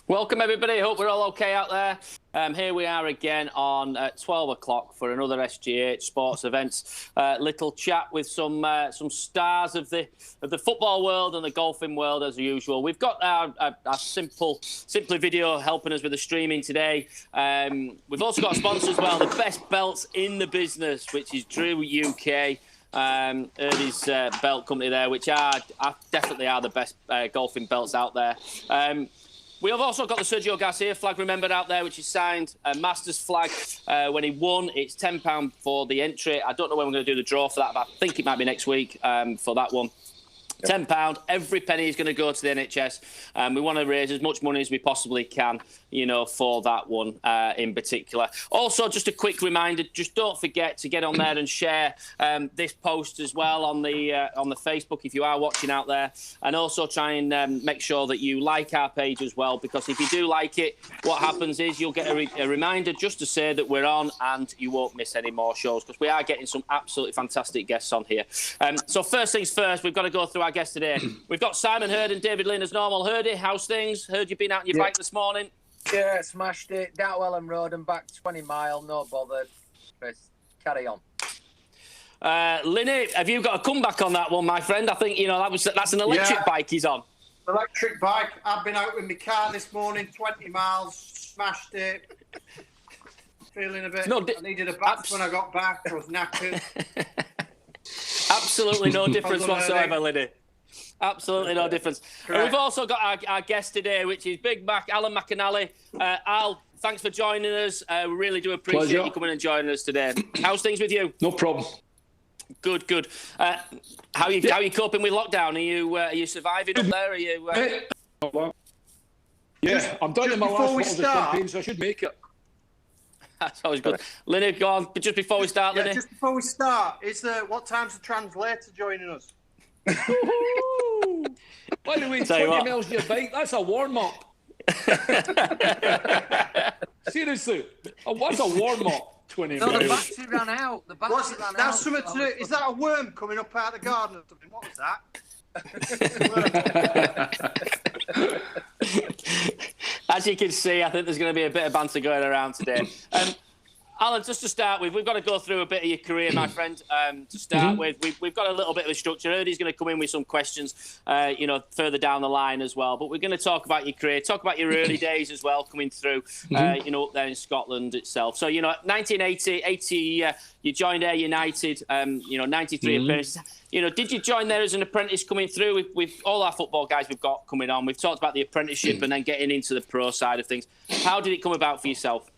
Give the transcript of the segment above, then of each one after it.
Welcome, everybody. Hope we're all okay out there. Here we are again on 12 o'clock for another SGH Sports Events. Little chat with some stars of the football world and the golfing world, as usual. We've got our Simply video helping us with the streaming today. We've also got a sponsor as well, the best belts in the business, which is Drew UK. Hurdy's belt company there, which definitely are the best golfing belts out there. We have also got the Sergio Garcia flag, remembered, out there, which is signed, a Masters flag. When he won, it's £10 for the entry. I don't know when we're going to do the draw for that, but I think it might be next week for that one. £10. Every penny is going to go to the NHS. We want to raise as much money as we possibly can, for that one in particular. Also, just a quick reminder, just don't forget to get on there and share this post as well on the Facebook if you are watching out there. And also try and make sure that you like our page as well, because if you do like it, what happens is you'll get a reminder just to say that we're on, and you won't miss any more shows, because we are getting some absolutely fantastic guests on here. So first things first, we've got to go through our guests today. We've got Simon Hurd and David Lynn as normal. Hurdy, how's things? Heard you've been out on your bike this morning. Yeah, smashed it. Dartwelham Road and back 20 mile, no bothered. Chris, carry on. Lynn, have you got a comeback on that one, my friend? I think, that's an electric bike he's on. Electric bike. I've been out with my car this morning, 20 miles, smashed it. Feeling a bit... I needed a bath when I got back. I was knackered. Absolutely no difference whatsoever, Lynn. Absolutely no difference. We've also got our guest today, which is Big Mac, Alan McInally. Al, thanks for joining us. We really do appreciate you coming and joining us today. How's things with you? No problem. Good. How are you coping with lockdown? Are you surviving up there? Are you? Yeah, I'm done in my last bottle of champagne, so I should make it. That's always good. Lynn, go on. But just before we start, Lynn. Just before we start, what time's the translator joining us? By the way, 20 miles on your bike, that's a warm-up. Seriously, what's a warm-up? 20 miles. No, the battery ran out. Is that a worm coming up out of the garden or something? What was that? As you can see, I think there's going to be a bit of banter going around today. Alan, just to start with, we've got to go through a bit of your career, my friend. To start with, we've got a little bit of a structure. Hurdy's going to come in with some questions, further down the line as well. But we're going to talk about your career, talk about your early days as well, coming through, up there in Scotland itself. So, 1980, you joined Ayr United, 93 appearances. Did you join there as an apprentice coming through with all our football guys we've got coming on? We've talked about the apprenticeship and then getting into the pro side of things. How did it come about for yourself?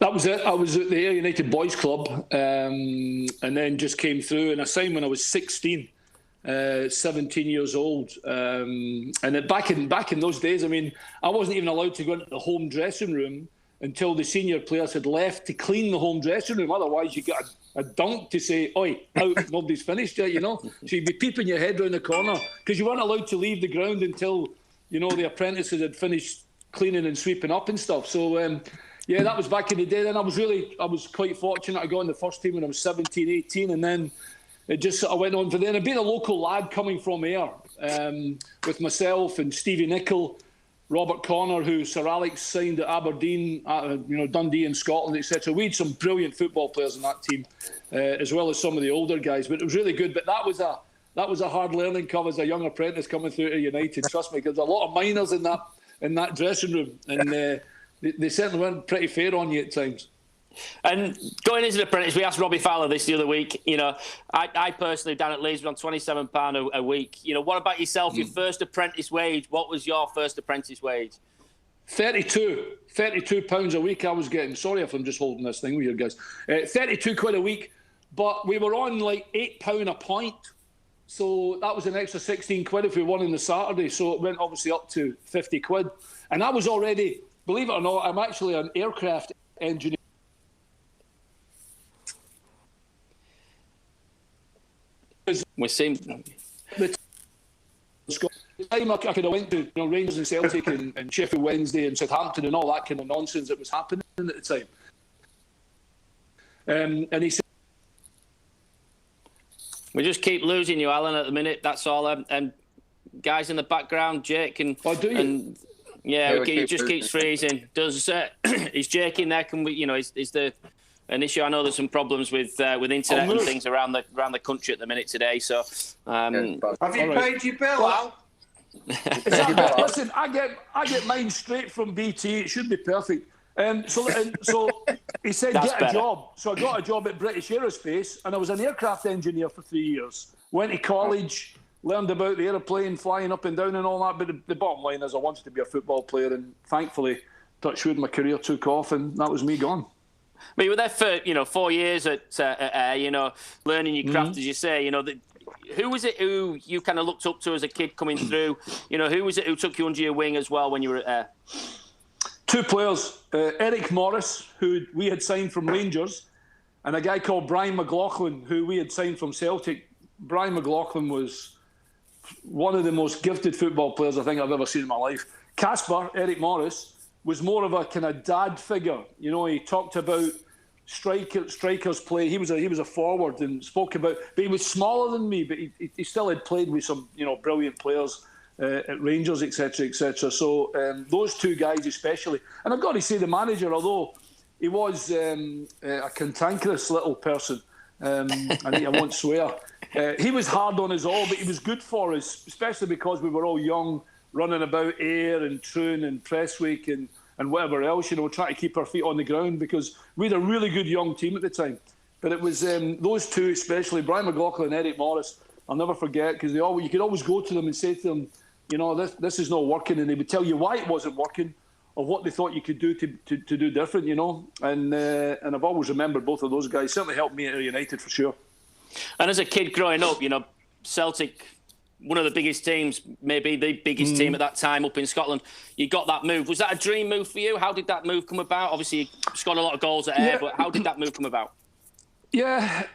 That was it. I was at the Ayr United Boys Club and then just came through, and I signed when I was 16, 17 years old. And then back in those days, I wasn't even allowed to go into the home dressing room until the senior players had left to clean the home dressing room. Otherwise, you get a dunk to say, "Oi, out, nobody's finished yet," So you'd be peeping your head round the corner because you weren't allowed to leave the ground until, the apprentices had finished cleaning and sweeping up and stuff. So, yeah, that was back in the day. Then I was quite fortunate. I got in the first team when I was 17, 18, and then it just sort of went on from there. And being a local lad coming from Ayr, with myself and Stevie Nicol, Robert Connor, who Sir Alex signed at Aberdeen, Dundee in Scotland, etc. We had some brilliant football players in that team, as well as some of the older guys. But it was really good. But that was a hard learning curve as a young apprentice coming through to United. Trust me, because there was a lot of minors in that dressing room, and they certainly weren't pretty fair on you at times. And going into the apprentice, we asked Robbie Fowler this the other week. I personally, down at Leeds, was on £27 a week. What about yourself? Your first apprentice wage? What was your first apprentice wage? 32 £32 a week I was getting. Sorry if I'm just holding this thing with you guys. 32 quid a week, but we were on like £8 a point. So that was an extra 16 quid if we won on the Saturday. So it went obviously up to 50 quid. And I was already, believe it or not, I'm actually an aircraft engineer. We seem... The time I could have went to Rangers and Celtic and Sheffield Wednesday and Southampton and all that kind of nonsense that was happening at the time. And he said... We just keep losing you, Alan, at the minute, that's all. And guys in the background, Jake and... Oh, do you? Yeah, it just keeps freezing. Does is Jake in there? Can we, is there an issue? I know there's some problems with internet and things around the country at the minute today. So, have you paid your bill, Al? Listen, I get mine straight from BT. It should be perfect. So he said get a job. So I got a job at British Aerospace, and I was an aircraft engineer for 3 years. Went to college, learned about the aeroplane, flying up and down and all that. But the bottom line is I wanted to be a football player, and thankfully, touch wood, my career took off, and that was me gone. But you were there for 4 years at Ayr, learning your craft, as you say. Who was it who you kind of looked up to as a kid coming through? Who was it who took you under your wing as well when you were at Ayr? 2 players, Eric Morris, who we had signed from Rangers, and a guy called Brian McLaughlin, who we had signed from Celtic. Brian McLaughlin was one of the most gifted football players I think I've ever seen in my life. Casper, Eric Morris, was more of a kind of dad figure. He talked about strikers play. He was a forward and spoke about, but he was smaller than me, but he still had played with some brilliant players at Rangers, etc., etc. So those 2 guys especially, and I've got to say the manager, although he was a cantankerous little person, I won't swear, he was hard on us all, but he was good for us, especially because we were all young, running about Ayr and Troon and Prestwick and whatever else, trying to keep our feet on the ground, because we had a really good young team at the time. But it was those 2 especially, Brian McLaughlin and Eric Morris, I'll never forget, because you could always go to them and say to them, this is not working, and they would tell you why it wasn't working or what they thought you could do to do different, And I've always remembered both of those guys. Certainly helped me at Ayr United for sure. And as a kid growing up, Celtic, one of the biggest teams, maybe the biggest team at that time up in Scotland, you got that move. Was that a dream move for you? How did that move come about? Obviously, you scored a lot of goals at Ayr, but how did that move come about? Yeah,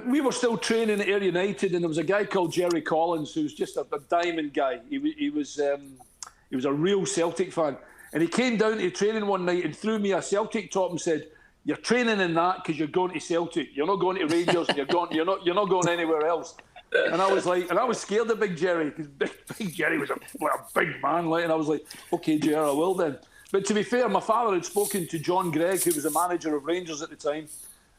we were still training at Ayr United, and there was a guy called Jerry Collins who's just a diamond guy. He was a real Celtic fan, and he came down to training one night and threw me a Celtic top and said, "You're training in that because you're going to Celtic. You're not going to Rangers. And you're not going anywhere else." And I was like, I was scared of Big Jerry, because Big Jerry was a big man, and I was like, "Okay, Jerry, I will then." But to be fair, my father had spoken to John Gregg, who was the manager of Rangers at the time.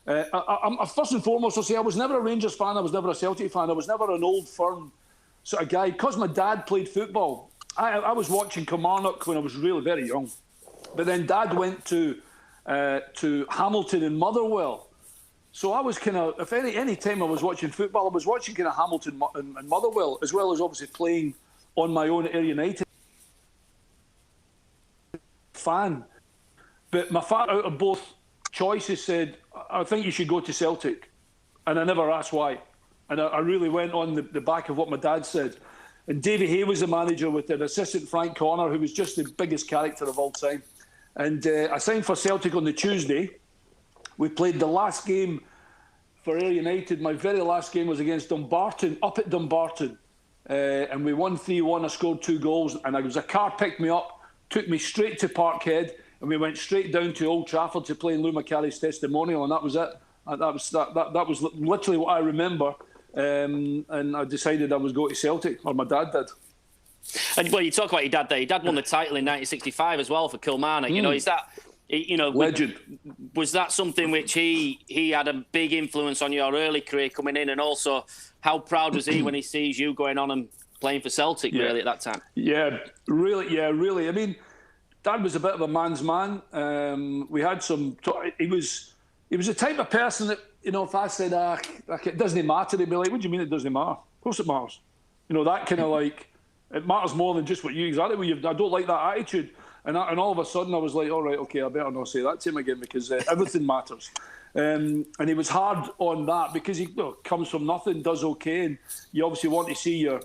First and foremost, I'll say I was never a Rangers fan. I was never a Celtic fan. I was never an old firm sort of guy. Because my dad played football, I was watching Kilmarnock when I was really very young. But then Dad went to Hamilton and Motherwell. So I was kind of, if any time I was watching football, I was watching kind of Hamilton and Motherwell, as well as obviously playing on my own at Ayr United. Fan. But my father, out of both choices, said, "I think you should go to Celtic." And I never asked why. And I really went on the back of what my dad said. And Davy Hay was the manager with an assistant, Frank Connor, who was just the biggest character of all time. And I signed for Celtic on the Tuesday. We played the last game for Ayr United. My very last game was against Dumbarton, up at Dumbarton. And we won 3-1. I scored 2 goals. And a car picked me up, took me straight to Parkhead, and we went straight down to Old Trafford to play in Lou Macali's testimonial, and that was it. That was literally what I remember. And I decided I was going to Celtic, or my dad did. And well, you talk about your dad there. Your dad won the title in 1965 as well for Kilmarnock. Is that, legend? Was that something which he had a big influence on your early career coming in, and also how proud was he when he sees you going on and playing for Celtic really at that time? Yeah, really. I mean, Dad was a bit of a man's man. We had some. He was the type of person that, if I said, it doesn't matter, he'd be like, "What do you mean it doesn't matter? Of course it matters." That kind of like, it matters more than just what you exactly. I don't like that attitude. And all of a sudden I was like, all right, okay, I better not say that to him again, because everything matters. And he was hard on that, because he comes from nothing, does okay, and you obviously want to see your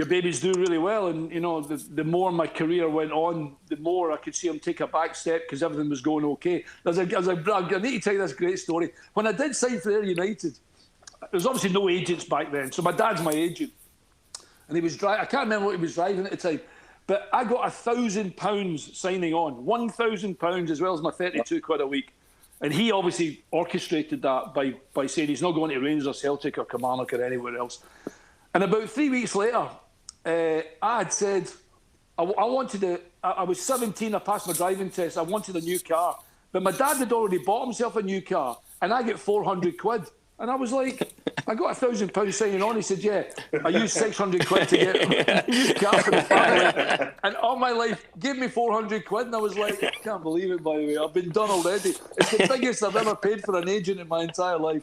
babies do really well. And the more my career went on, the more I could see him take a back step, because everything was going okay. I need to tell you this great story. When I did sign for Ayr United, there was obviously no agents back then, so my dad's my agent, and he was driving. I can't remember what he was driving at the time, but I got £1,000 signing on, £1,000 as well as my 32 quid a week. And he obviously orchestrated that by saying he's not going to Rangers or Celtic or Kilmarnock or anywhere else. And about 3 weeks later, I had said, I wanted to. I was 17. I passed my driving test. I wanted a new car, but my dad had already bought himself a new car, and I get 400 quid. And I was like, I got £1,000 signing on. He said, yeah, I used 600 quid to get a new car for the family. And all my life, gave me 400 quid. And I was like, I can't believe it, by the way. I've been done already. It's the biggest I've ever paid for an agent in my entire life.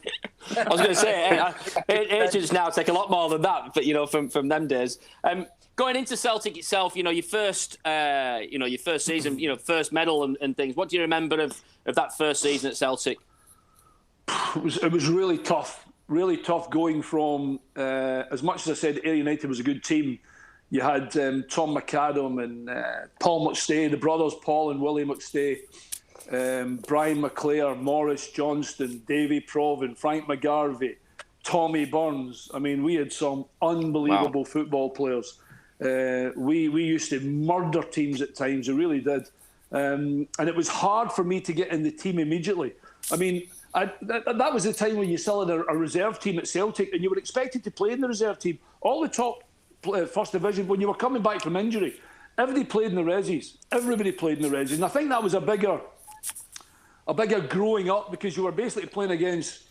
I was going to say, agents now take a lot more than that, but, from them days. Going into Celtic itself, your first season, first medal and things. What do you remember of that first season at Celtic? It was really tough going from, as much as I said Ayr United was a good team, you had Tom McAdam and Paul McStay, the brothers Paul and Willie McStay, Brian McClare, Maurice Johnston, Davy Provan, Frank McGarvey, Tommy Burns. I mean, we had some unbelievable football players. We used to murder teams at times, we really did. And it was hard for me to get in the team immediately. I mean, that was the time when you still had a reserve team at Celtic and you were expected to play in the reserve team. All the top first division, when you were coming back from injury, everybody played in the resis. Everybody played in the resis. And I think that was a bigger growing up, because you were basically playing against,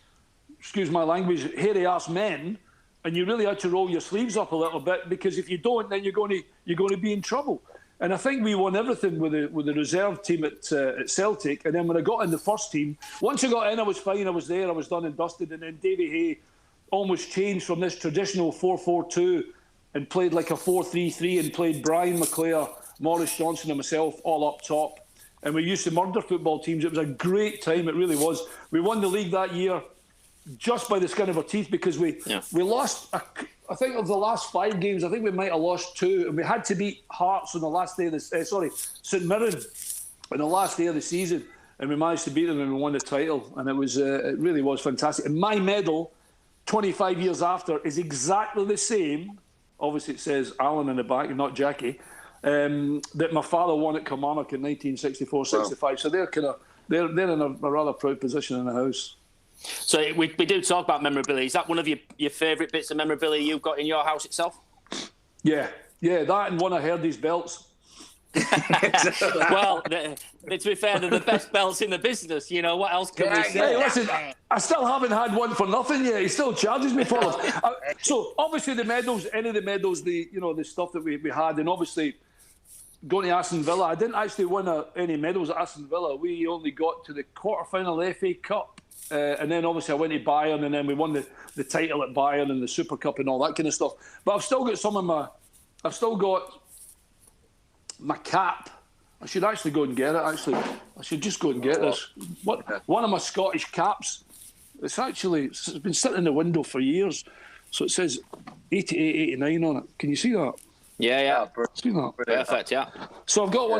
excuse my language, hairy-ass men, and you really had to roll your sleeves up a little bit, because if you don't, then you're going to be in trouble. And I think we won everything with the reserve team at Celtic. And then when I got in the first team, once I got in, I was fine. I was there. I was done and dusted. And then Davy Hay almost changed from this traditional 4-4-2 and played like a 4-3-3 and played Brian McClare, Maurice Johnson and myself all up top. And we used to murder football teams. It was a great time. It really was. We won the league that year just by the skin of our teeth, because we lost, I think of the last 5 games, I think we might have lost 2, and we had to beat Hearts on the last day of St Mirren on the last day of the season, and we managed to beat them and we won the title, and it really was fantastic. And my medal, 25 years after, is exactly the same. Obviously, it says Alan in the back and not Jackie. That my father won at Kilmarnock in 1964-65. Wow. So they're in a rather proud position in the house. So we do talk about memorabilia. Is that one of your favourite bits of memorabilia you've got in your house itself? Yeah, that and one of Hurdy's belts. Well, to be fair, they're the best belts in the business. What else can we say? Hey, listen, I still haven't had one for nothing yet. He still charges me for them. So obviously the medals, any of the medals, the stuff that we had, and obviously going to Aston Villa, I didn't actually win any medals at Aston Villa. We only got to the quarter-final FA Cup. And then obviously I went to Bayern, and then we won the title at Bayern and the Super Cup and all that kind of stuff. But I've still got I've still got my cap. I should actually go and get it, actually. I should just go and get this. One of my Scottish caps. It's been sitting in the window for years. So it says 88, 89 on it. Can you see that? Yeah. See that? Perfect, yeah. So I've got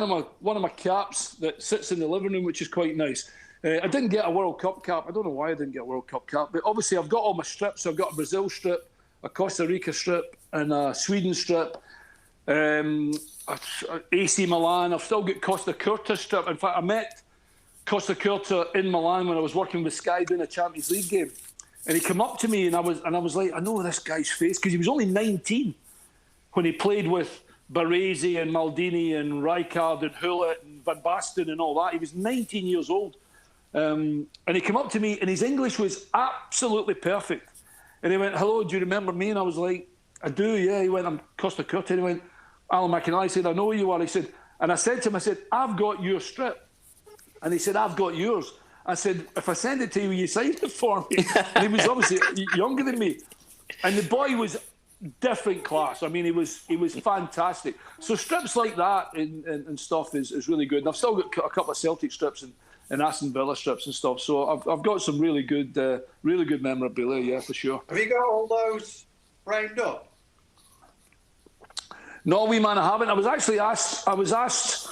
one of my caps that sits in the living room, which is quite nice. I didn't get a World Cup cap. I don't know why I didn't get a World Cup cap, but obviously I've got all my strips. I've got a Brazil strip, a Costa Rica strip, and a Sweden strip. AC Milan. I've still got Costa Curta strip. In fact, I met Costa Curta in Milan when I was working with Sky doing a Champions League game, and he came up to me and I was like, I know this guy's face, because he was only 19 when he played with Baresi and Maldini and Rijkaard and Hullet and Van Basten and all that. He was 19 years old. And he came up to me and his English was absolutely perfect. And he went, hello, do you remember me? And I was like, I do, yeah. He went, I'm Costa Curta. And he went, Alan McInally. I said, I know who you are. He said, and I said to him, I've got your strip. And he said, I've got yours. I said, if I send it to you, will you sign it for me? And he was obviously younger than me. And the boy was different class. I mean, he was fantastic. So strips like that and stuff is really good. And I've still got a couple of Celtic strips and Aston Villa strips and stuff. So I've got some really good memorabilia, yeah, for sure. Have you got all those framed up? No, wee man, I haven't. I was asked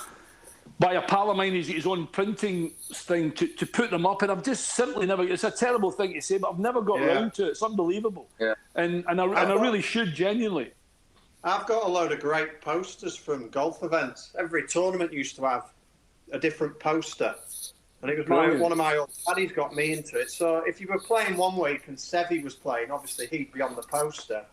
by a pal of mine who's got his own printing thing to put them up, and I've just simply never. It's a terrible thing to say, but I've never got around to it. It's unbelievable. Yeah. And I really should, genuinely. I've got a load of great posters from golf events. Every tournament used to have a different poster. And it was one of my old buddies got me into it. So if you were playing one week and Sevi was playing, obviously he'd be on the poster.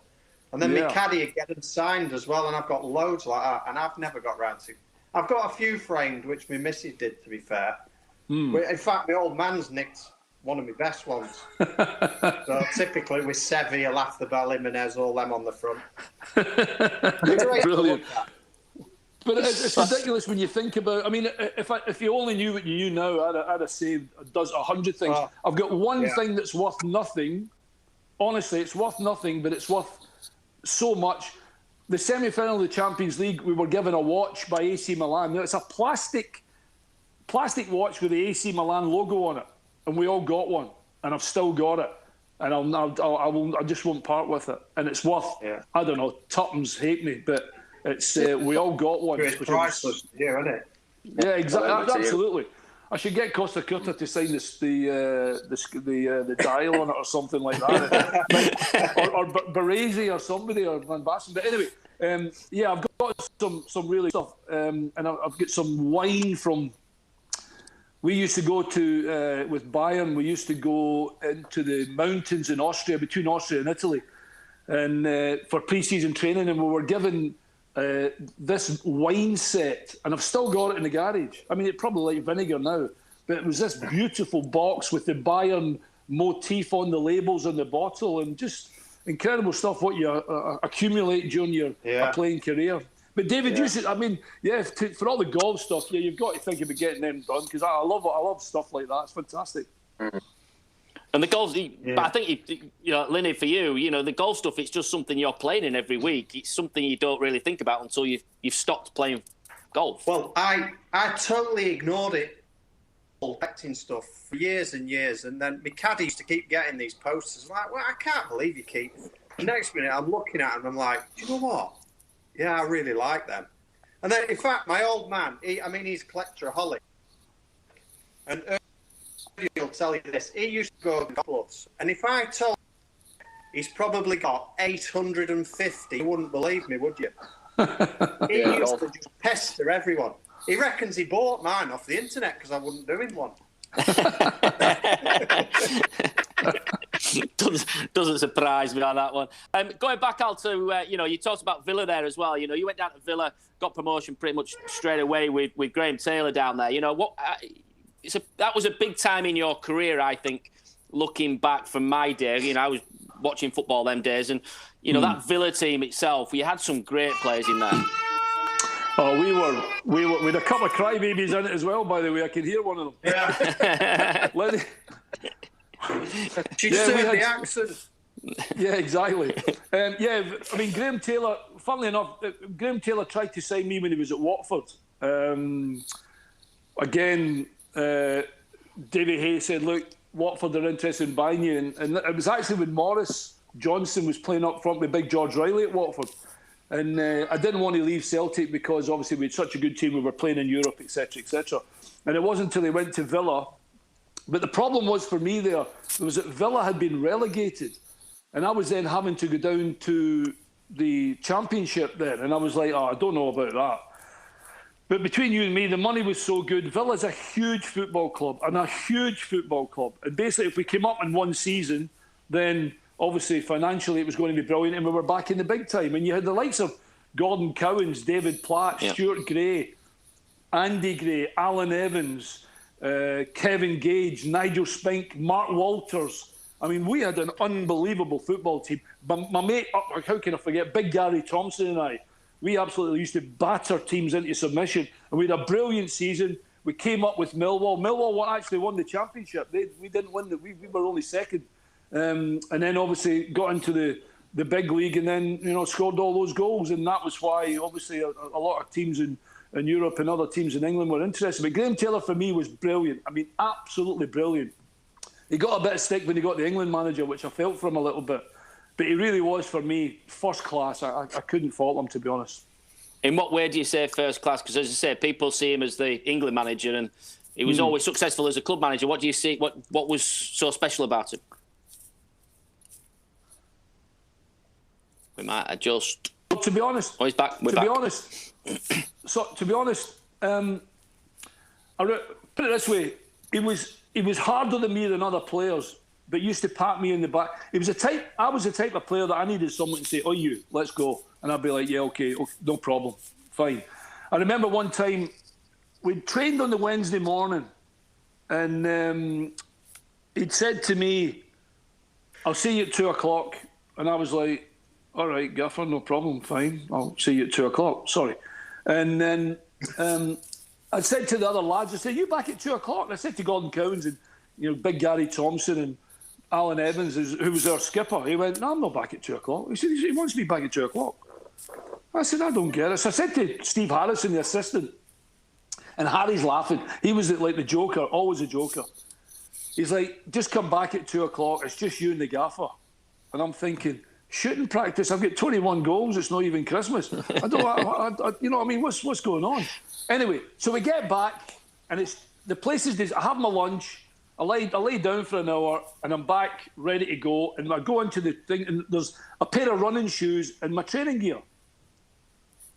And then my caddy would get them signed as well, and I've got loads like that, and I've never got round to. I've got a few framed, which my missus did, to be fair. In fact, my old man's nicked one of my best ones. So typically with Sevi, Alaf, Jimenez, all them on the front. Brilliant. But it's ridiculous when you think about. I mean, if you only knew what you knew now, I'd have said does 100 things. I've got one thing that's worth nothing. Honestly, it's worth nothing, but it's worth so much. The semi-final of the Champions League, we were given a watch by AC Milan. Now, it's a plastic watch with the AC Milan logo on it, and we all got one, and I've still got it, and I just won't part with it. And it's worth, I don't know, tuppence, hate me, but it's we all got one. It's priceless, isn't it? Yeah, exactly, absolutely. I should get Costa Curta to sign the dial on it or something like that, or Baresi or somebody, or Van Basten. But anyway, I've got some really stuff, and I've got some wine from. We used to go to with Bayern. We used to go into the mountains in Austria, between Austria and Italy, and for pre-season training, and we were given. This wine set, and I've still got it in the garage. I mean, it's probably like vinegar now, but it was this beautiful box with the Bayern motif on the labels on the bottle, and just incredible stuff what you accumulate during your playing career. But David, you should, I mean, for all the golf stuff, you've got to think about getting them done, because I love stuff like that. It's fantastic. Mm-hmm. And the golf, but I think, Lynn, for you, the golf stuff, it's just something you're playing in every week. It's something you don't really think about until you've stopped playing golf. Well, I totally ignored it, collecting stuff for years and years. And then my caddy used to keep getting these posters. Like, well, I can't believe you keep. The next minute, I'm looking at them and I'm like, do you know what? Yeah, I really like them. And then, in fact, my old man, he's a collector-aholic. And he'll tell you this. He used to go to golf clubs, and if I told you he's probably got 850, you wouldn't believe me, would you? He used to just pester everyone. He reckons he bought mine off the internet because I wouldn't do him one. Doesn't surprise me on that one. Going back, Al, to you talked about Villa there as well. You went down to Villa, got promotion pretty much straight away with Graham Taylor down there. That was a big time in your career, I think, looking back from my day. I was watching football them days, and that Villa team itself, we had some great players in there. Oh, we were with a couple of crybabies in it as well, by the way. I can hear one of them. Yeah. She said the accent. Yeah, exactly. I mean, Graham Taylor, funnily enough, Graham Taylor tried to sign me when he was at Watford. Again, Davy Hay said, look, Watford are interested in buying you. And it was actually when Morris Johnson was playing up front with Big George Riley at Watford. And I didn't want to leave Celtic because obviously we had such a good team, we were playing in Europe, etc., etc. And it wasn't until they went to Villa. But the problem was for me there was that Villa had been relegated. And I was then having to go down to the Championship then. And I was like, I don't know about that. But between you and me, the money was so good. Villa's a huge football club, and a huge football club. And basically, if we came up in one season, then obviously financially it was going to be brilliant, and we were back in the big time. And you had the likes of Gordon Couzens, David Platt, Stuart Gray, Andy Gray, Alan Evans, Kevin Gage, Nigel Spink, Mark Walters. I mean, we had an unbelievable football team. My mate, how can I forget, Big Gary Thompson and I, we absolutely used to batter teams into submission. And we had a brilliant season. We came up with Millwall. Millwall actually won the championship. We didn't win. We were only second. And then obviously got into the big league and then, scored all those goals. And that was why, obviously, a lot of teams in Europe and other teams in England were interested. But Graham Taylor, for me, was brilliant. I mean, absolutely brilliant. He got a bit of stick when he got the England manager, which I felt for him a little bit. But he really was, for me, first class. I couldn't fault him, to be honest. In what way do you say first class? Because, as I say, people see him as the England manager, and he was always successful as a club manager. What do you see? What was so special about him? We might adjust. Well, to be honest... Oh, he's back. To be honest... put it this way, he was harder than me than other players. but used to pat me in the back. I was the type of player that I needed someone to say, "Oh, you, let's go," and I'd be like, "Yeah, okay, no problem, fine." I remember one time we trained on the Wednesday morning, and he'd said to me, "I'll see you at 2:00," and I was like, "All right, Gaffer, no problem, fine. I'll see you at 2:00. Sorry." And then I said to the other lads, I said, "You back at 2:00?" And I said to Gordon Couzens and Big Gary Thompson and Alan Evans, who was our skipper. He went, "No, I'm not back at 2:00." He said, "He wants me back at 2:00." I said, "I don't get it." So I said to Steve Harrison, the assistant, and Harry's laughing. He was like the joker, always a joker. He's like, "Just come back at 2:00. It's just you and the gaffer." And I'm thinking, shooting practice, I've got 21 goals. It's not even Christmas. I don't, you know what I mean? What's going on? Anyway, so we get back, and the place is. I have my lunch. I lay down for an hour, and I'm back ready to go. And I go into the thing, and there's a pair of running shoes and my training gear.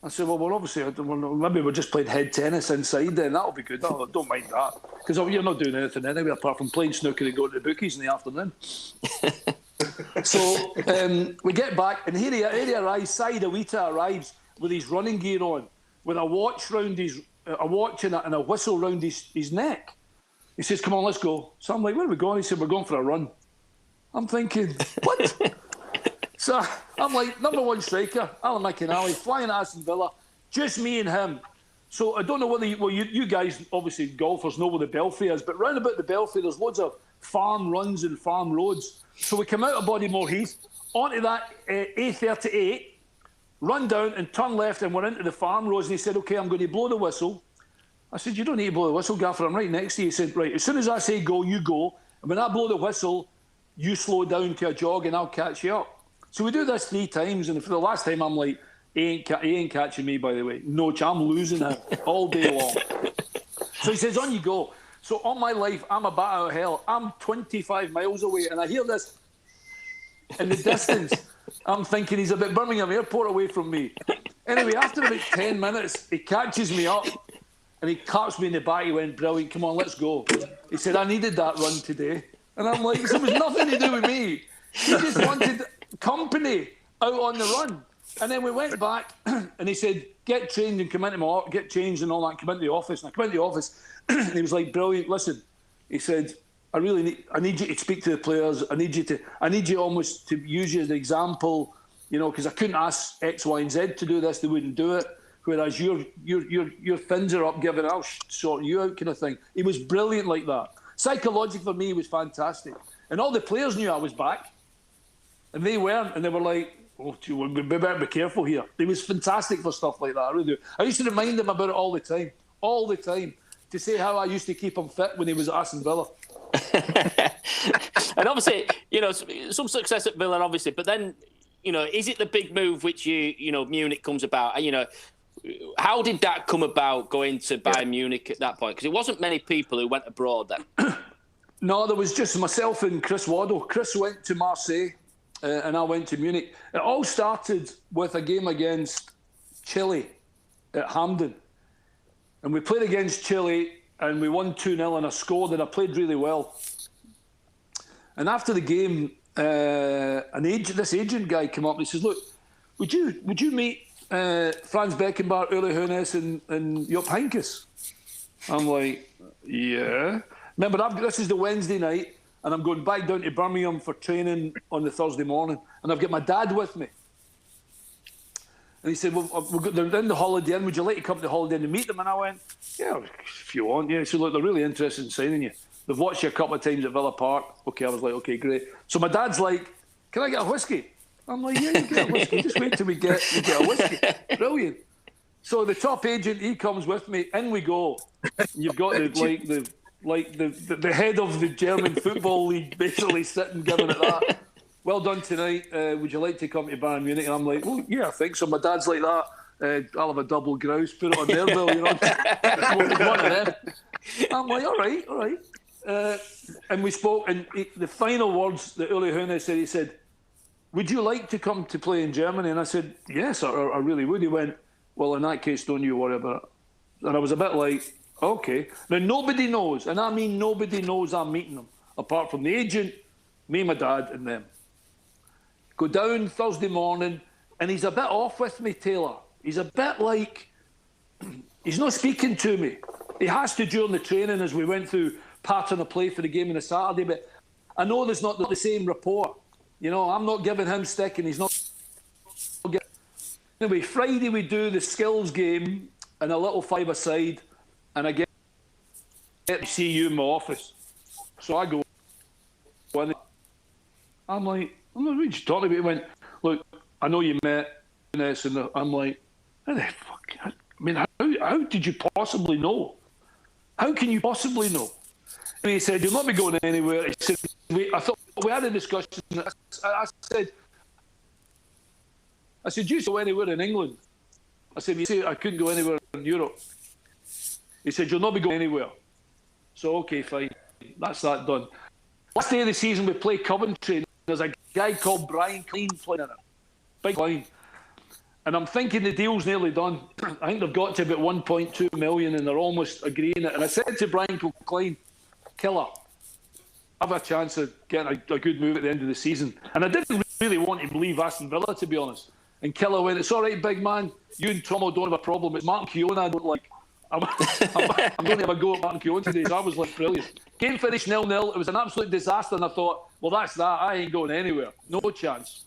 I said, "Well, obviously, maybe we're just playing head tennis inside. Then that'll be good. I don't mind that, because you're not doing anything anyway apart from playing snooker and going to the bookies in the afternoon." So we get back, and here he arrives. Said Awita arrives with his running gear on, with a watch round a watch and a whistle round his neck. He says, "Come on, let's go." So I'm like, "Where are we going?" He said, "We're going for a run." I'm thinking, what? So I'm like, number one striker, Alan McInally, flying at Aston Villa, just me and him. So I don't know whether you guys, obviously golfers, know where the Belfry is, but round about the Belfry, there's loads of farm runs and farm roads. So we come out of Bodymore Heath, onto that A38, run down and turn left, and we're into the farm roads. And he said, "Okay, I'm going to blow the whistle." I said, "You don't need to blow the whistle, Gaffer. I'm right next to you." He said, "Right, as soon as I say go, you go. And when I blow the whistle, you slow down to a jog and I'll catch you up." So we do this 3 times. And for the last time, I'm like, he ain't catching me, by the way. No, I'm losing him all day long. So he says, "On you go." So on my life, I'm a bat out of hell. I'm 25 miles away, and I hear this in the distance. I'm thinking he's about Birmingham Airport away from me. Anyway, after about 10 minutes, he catches me up, and he claps me in the back. He went, "Brilliant, come on, let's go." He said, "I needed that run today." And I'm like, it was nothing to do with me. He just wanted company out on the run. And then we went back, and he said, "Get trained and come into get changed and all that, come into the office." And I come into the office, and he was like, "Brilliant, listen." He said, I need you to speak to the players. I need you almost to use you as an example, because I couldn't ask X, Y, and Z to do this. They wouldn't do it. Whereas your fins are up, giving, "I'll sort you out," kind of thing. He was brilliant like that. Psychologically for me, he was fantastic. And all the players knew I was back. And they weren't. And they were like, "Oh, we better be careful here." He was fantastic for stuff like that. I really do. I used to remind him about it all the time, to say how I used to keep him fit when he was at Aston Villa. And obviously, some success at Villa, obviously. But then, is it the big move which Munich comes about? How did that come about, going to Bayern Munich at that point? Because it wasn't many people who went abroad then. No, there was just myself and Chris Waddle. Chris went to Marseille, and I went to Munich. It all started with a game against Chile at Hampden. And we played against Chile, and we won 2-0, and I scored, and I played really well. And after the game, this agent guy came up and he says, "Look, would you meet Franz Beckenbauer, Uli Hoeneß, and Jupp Heynckes?" I'm like, "Yeah." Remember, this is the Wednesday night, and I'm going back down to Birmingham for training on the Thursday morning, and I've got my dad with me. And he said, "Well, they're in the Holiday Inn. Would you like to come to the Holiday Inn and meet them?" And I went, "Yeah, if you want." Yeah. He said, "Look, they're really interested in signing you. They've watched you a couple of times at Villa Park." Okay, I was like, "Okay, great." So my dad's like, "Can I get a whiskey?" I'm like, "Yeah, you get a whiskey. Just wait till you get a whiskey." Brilliant. So the top agent, he comes with me. In we go. You've got the head of the German football league basically sitting giving it that. "Well done tonight. Would you like to come to Bayern Munich?" And I'm like, "Well, yeah, I think so." My dad's like that. "I'll have a double grouse, put it on their bill, one of them." I'm like, all right. And we spoke, and the final words that Uli Hoeneß said, he said, "Would you like to come to play in Germany?" And I said, "Yes, I really would." He went, "Well, in that case, don't you worry about it." And I was a bit like, okay. Now, nobody knows, and I mean nobody knows I'm meeting them, apart from the agent, me, my dad, and them. Go down Thursday morning, and he's a bit off with me, Taylor. He's a bit like, he's not speaking to me. He has to during the training as we went through pattern of play for the game on a Saturday, but I know there's not the same rapport. You know, I'm not giving him stick and he's not giving... Anyway, Friday we do the skills game and a little five-a-side, and I get to see you in my office. So I go in. I'm like, what are you talking about? He went, look, I know you met this, and I'm like, how the fuck? I mean, how did you possibly know? How can you possibly know? And he said, you'll not be going anywhere. He said, I thought we had a discussion. I said, you go anywhere in England? I said, you say I couldn't go anywhere in Europe. He said, you'll not be going anywhere. So, okay, fine. That's that done. Last day of the season, we play Coventry. There's a guy called Brian Clean playing in it. Big line. And I'm thinking the deal's nearly done. I think they've got to about 1.2 million and they're almost agreeing it. And I said to Brian Clean, killer, have a chance of getting a good move at the end of the season. And I didn't really want to leave Aston Villa, to be honest. And Killer went, it's all right, big man. You and Tomo don't have a problem. It's Martin Keown I don't like. I'm going to have a go at Martin Keown today. So I was like, brilliant. Game finished 0-0. It was an absolute disaster. And I thought, well, that's that. I ain't going anywhere. No chance.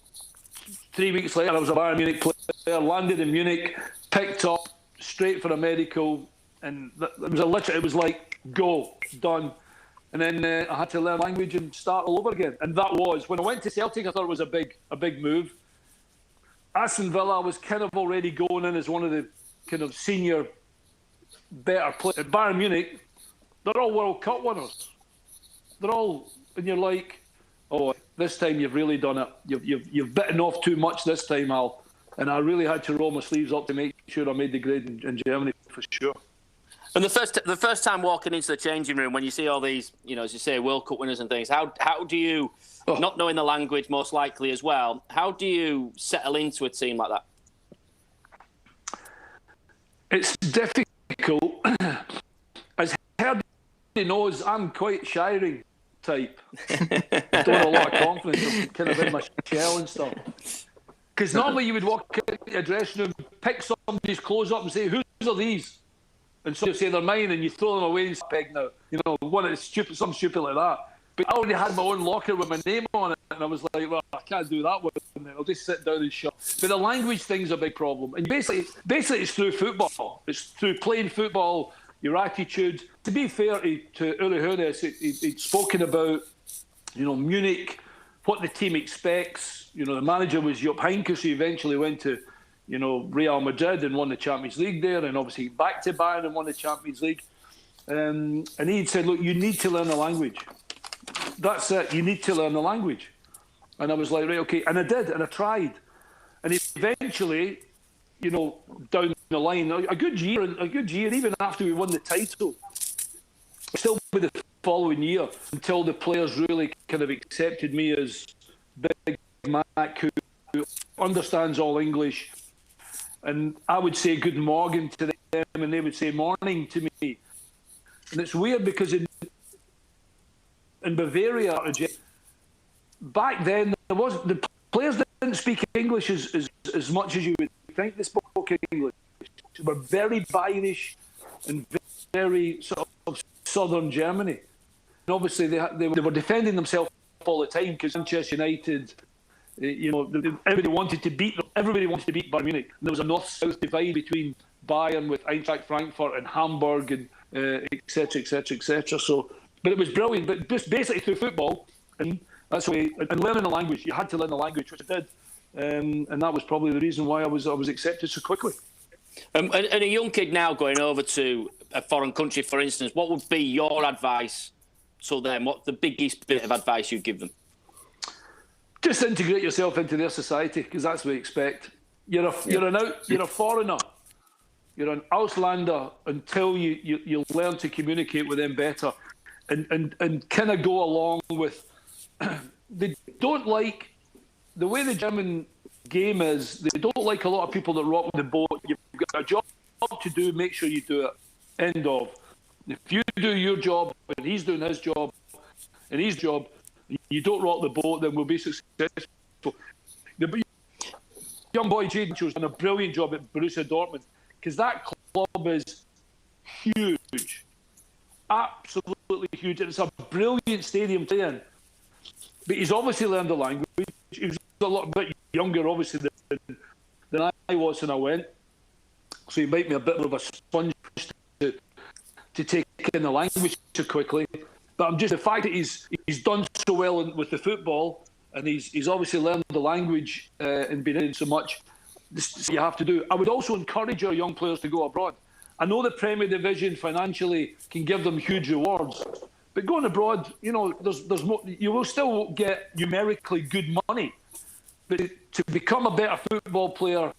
3 weeks later, I was a Bayern Munich player, landed in Munich, picked up, straight for a medical. And it was like, go, done. And then I had to learn language and start all over again. And that was, when I went to Celtic, I thought it was a big move. Aston Villa, I was kind of already going in as one of the kind of senior, better players. At Bayern Munich, they're all World Cup winners. They're all, and you're like, oh, this time you've really done it. You've bitten off too much this time, Al. And I really had to roll my sleeves up to make sure I made the grade in Germany for sure. And the first time walking into the changing room, when you see all these, you know, as you say, World Cup winners and things, how do you, not knowing the language most likely as well, how do you settle into a team like that? It's difficult. As Hurd knows, I'm quite shying type. I don't have a lot of confidence. I'm kind of in my shell and stuff. Because normally you would walk into a dressing room, pick somebody's clothes up and say, whose are these? And so you say they're mine, and you throw them away and say, peg now. You know, one that's stupid, something stupid like that. But I already had my own locker with my name on it, and I was like, well, I can't do that one. I'll just sit down and shut. But the language thing's a big problem. And basically it's through football. It's through playing football, your attitude. To be fair to Uli Hoeneß, he'd spoken about, you know, Munich, what the team expects. You know, the manager was Jupp Heynckes, who eventually went to, you know, Real Madrid and won the Champions League there, and obviously back to Bayern and won the Champions League. And he'd said, look, you need to learn the language. That's it. You need to learn the language. And I was like, right, okay. And I did, and I tried. And eventually, you know, down the line, a good year, even after we won the title, still with the following year, until the players really kind of accepted me as Big Mac, who understands all English. And I would say good morning to them, and they would say morning to me. And it's weird because in Bavaria, back then, the players didn't speak English as much as you would think they spoke English. They were very Bayerish and very sort of southern Germany. And obviously, they were defending themselves all the time because Manchester United, you know, everybody wanted to beat Bayern Munich. And there was a north-south divide between Bayern with Eintracht Frankfurt and Hamburg and etc. So, but it was brilliant. But just basically through football, and that's why, and learning the language, you had to learn the language, which I did, and that was probably the reason why I was accepted so quickly. And a young kid now going over to a foreign country, for instance, what would be your advice to them? What's the biggest bit of advice you'd give them? Just integrate yourself into their society, because that's what we expect. You're a foreigner. You're an Auslander until you learn to communicate with them better, and kind of go along with. They don't like the way the German game is. They don't like a lot of people that rock the boat. You've got a job to do. Make sure you do it. End of. If you do your job and he's doing his job, and his job, You don't rock the boat, then we'll be successful. The young boy Jadon has done a brilliant job at Borussia Dortmund, because that club is huge, absolutely huge, and it's a brilliant stadium to play in. But he's obviously learned the language. He was a little bit younger, obviously, than I was when I went, so he might be a bit of a sponge to take in the language so quickly. But I'm just the fact that he's done so well with the football, and he's obviously learned the language and been in so much. This is what you have to do. I would also encourage our young players to go abroad. I know the Premier Division financially can give them huge rewards, but going abroad, there's more, you will still get numerically good money. But to become a better football player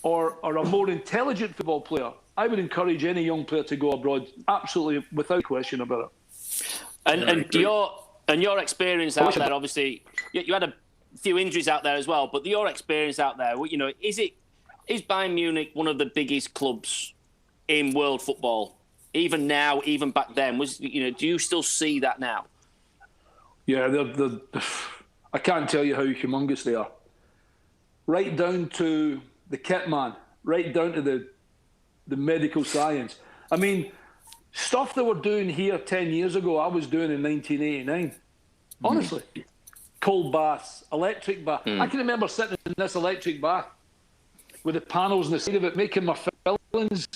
or a more intelligent football player, I would encourage any young player to go abroad, absolutely, without question about it. And your experience out there, obviously, you had a few injuries out there as well, but your experience out there, is Bayern Munich one of the biggest clubs in world football? Even now, even back then, do you still see that now? Yeah, I can't tell you how humongous they are. Right down to the kit man, right down to the medical science. I mean, stuff that we're doing here 10 years ago, I was doing in 1989. Honestly. Cold baths, electric bath. I can remember sitting in this electric bath with the panels on the side of it, making my fillings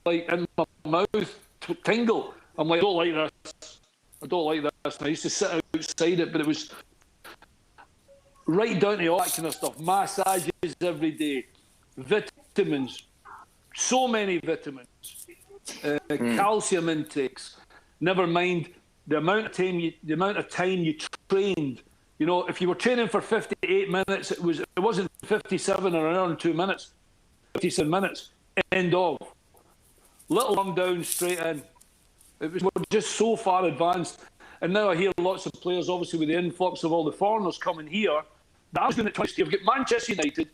like in my mouth tingle. I'm like, I don't like this. I don't like this. And I used to sit outside it, but it was right down to all that kind of stuff. Massages every day, vitamins, so many vitamins, calcium intakes. Never mind the amount of time you trained. If you were training for 58 minutes, it wasn't 57 or an hour and 2 minutes. 57 minutes. End of. Little arm down, straight in. We're just so far advanced. And now I hear lots of players, obviously with the influx of all the foreigners coming here, that I was doing it twice. You've got Manchester United.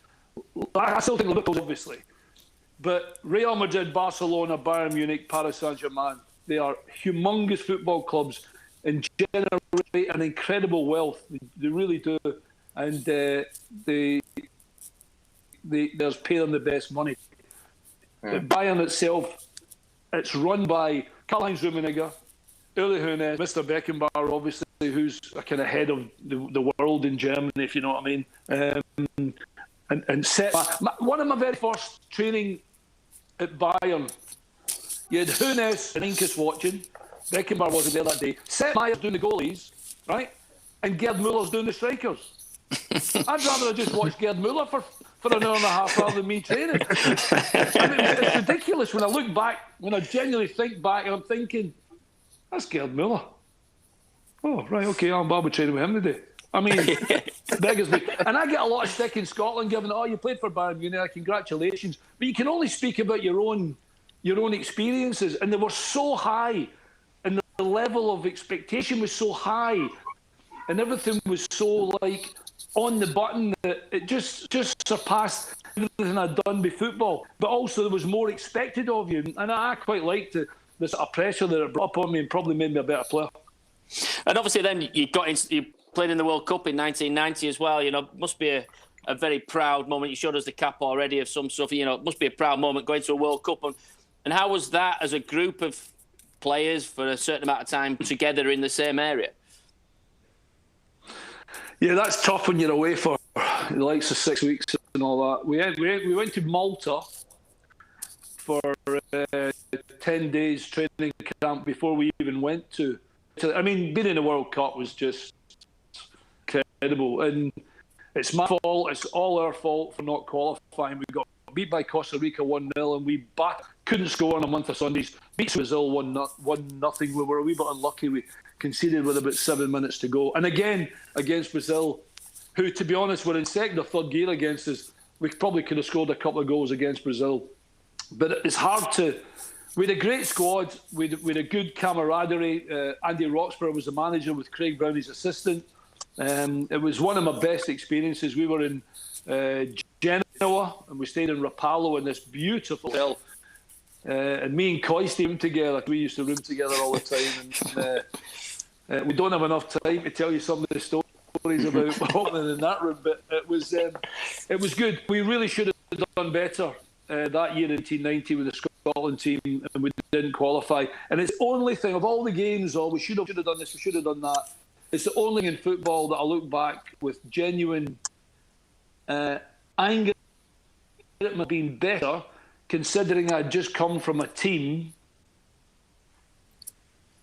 I still think Liverpool, obviously. But Real Madrid, Barcelona, Bayern Munich, Paris Saint-Germain, they are humongous football clubs and generate an incredible wealth. They really do. And there's pay them the best money. But Bayern itself, it's run by Karl-Heinz Rummenigge, Uli Hoeneß, Mr. Beckenbauer, obviously, who's a kind of head of the world in Germany, if you know what I mean. And set one of my very first training at Bayern, you had Hoeneß and Inkus watching. Beckenbauer wasn't there that day. Sepp Mayer's doing the goalies, right? And Gerd Muller's doing the strikers. I'd rather have just watched Gerd Muller for an hour and a half rather than me training. I mean, it's ridiculous when I look back, when I genuinely think back, and I'm thinking, that's Gerd Muller. Oh, right, okay, I'm Barbara training with him today. I mean, beggars me. And I get a lot of stick in Scotland given, you played for Bayern Munich, congratulations. But you can only speak about your own experiences. And they were so high, and the level of expectation was so high, and everything was so, on the button that it just surpassed everything I'd done with football. But also there was more expected of you. And I quite liked the sort of pressure that it brought upon me and probably made me a better player. And obviously then you played in the World Cup in 1990 as well. Must be a very proud moment. You showed us the cap already of some stuff. It must be a proud moment going to a World Cup. And how was that as a group of players for a certain amount of time together in the same area? Yeah, that's tough when you're away for the likes of 6 weeks and all that. We went to Malta for 10 days training camp before we even went to. I mean, being in the World Cup was just incredible, and it's my fault. It's all our fault for not qualifying. We got beat by Costa Rica 1-0, and we couldn't score on a month of Sundays. Beat Brazil 1-0. We were a wee bit unlucky. We conceded with about 7 minutes to go. And again, against Brazil, who, to be honest, were in second or third gear against us. We probably could have scored a couple of goals against Brazil. But it's hard to... We had a great squad. We had a good camaraderie. Andy Roxburgh was the manager with Craig Brown, his assistant. It was one of my best experiences. We were in Genoa, and we stayed in Rapallo in this beautiful hotel. And me and Coy stayed together. We used to room together all the time. We don't have enough time to tell you some of the stories about happening in that room, but it was good. We really should have done better that year in 1990 with the Scotland team, and we didn't qualify. And it's the only thing of all the games, we should have done this, we should have done that. It's the only in football that I look back with genuine anger at me being better, considering I'd just come from a team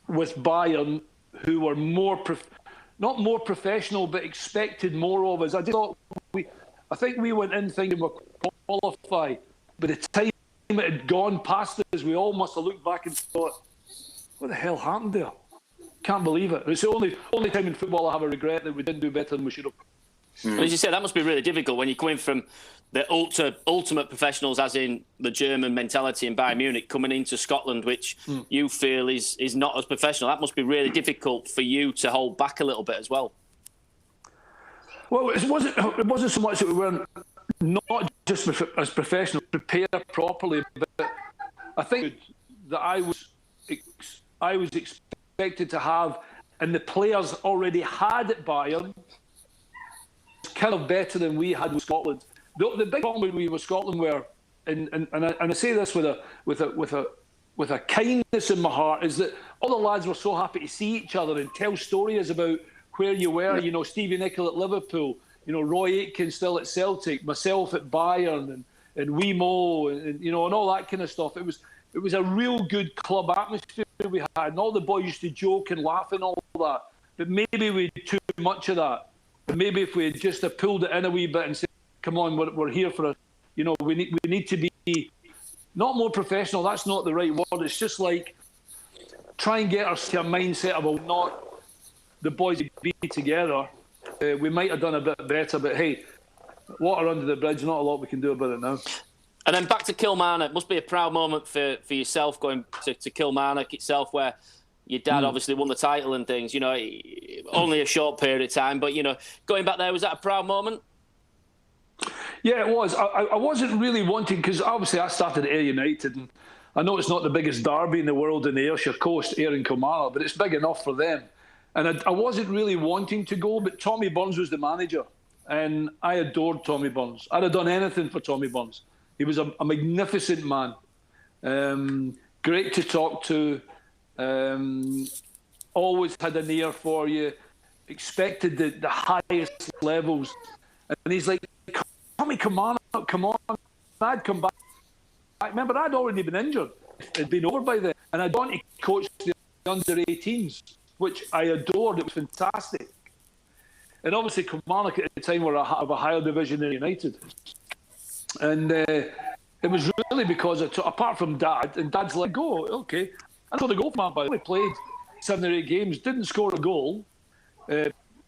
with Bayern who were not more professional, but expected more of us. I think we went in thinking we'd qualify, but the time it had gone past us, we all must have looked back and thought, what the hell happened there? Can't believe it. It's the only time in football I have a regret that we didn't do better than we should have. As you said, that must be really difficult when you're coming from the ultimate professionals, as in the German mentality in Bayern Munich, coming into Scotland, which you feel is not as professional. That must be really difficult for you to hold back a little bit as well. Well, it wasn't so much that we weren't not just as professionals, prepared properly, but I think that I was expected to have, and the players already had at Bayern, kind of better than we had with Scotland. The big problem with Scotland were, and I say this with a kindness in my heart, is that all the lads were so happy to see each other and tell stories about where you were. You know, Stevie Nicol at Liverpool, you know, Roy Aitken still at Celtic, myself at Bayern, and Wemo, and all that kind of stuff. It was a real good club atmosphere we had, and all the boys used to joke and laugh and all that. But maybe we did too much of that. Maybe if we had just pulled it in a wee bit and said, come on, we're here for us. We need to be not more professional. That's not the right word. It's just like try and get us to a mindset of not the boys be together. We might have done a bit better, but hey, water under the bridge, not a lot we can do about it now. And then back to Kilmarnock. It must be a proud moment for yourself going to Kilmarnock itself, where your dad obviously won the title and things, only a short period of time. But, going back there, was that a proud moment? Yeah, it was. I wasn't really wanting, because obviously I started at Ayr United, and I know it's not the biggest derby in the world in the Ayrshire Coast, Ayr and Kilmarnock, but it's big enough for them. And I wasn't really wanting to go, but Tommy Burns was the manager, and I adored Tommy Burns. I'd have done anything for Tommy Burns. He was a magnificent man, great to talk to, always had an ear for you, expected the highest levels. And he's like, Tommy, come on. I'd come back. I remember I'd already been injured. It'd been over by then. And I'd gone to coach the under-18s, which I adored. It was fantastic. And obviously Kilmarnock at the time were of a higher division than United. And it was really because, apart from Dad, and Dad's like, go, okay. I scored a goal for my body. We played 7 or 8 games, didn't score a goal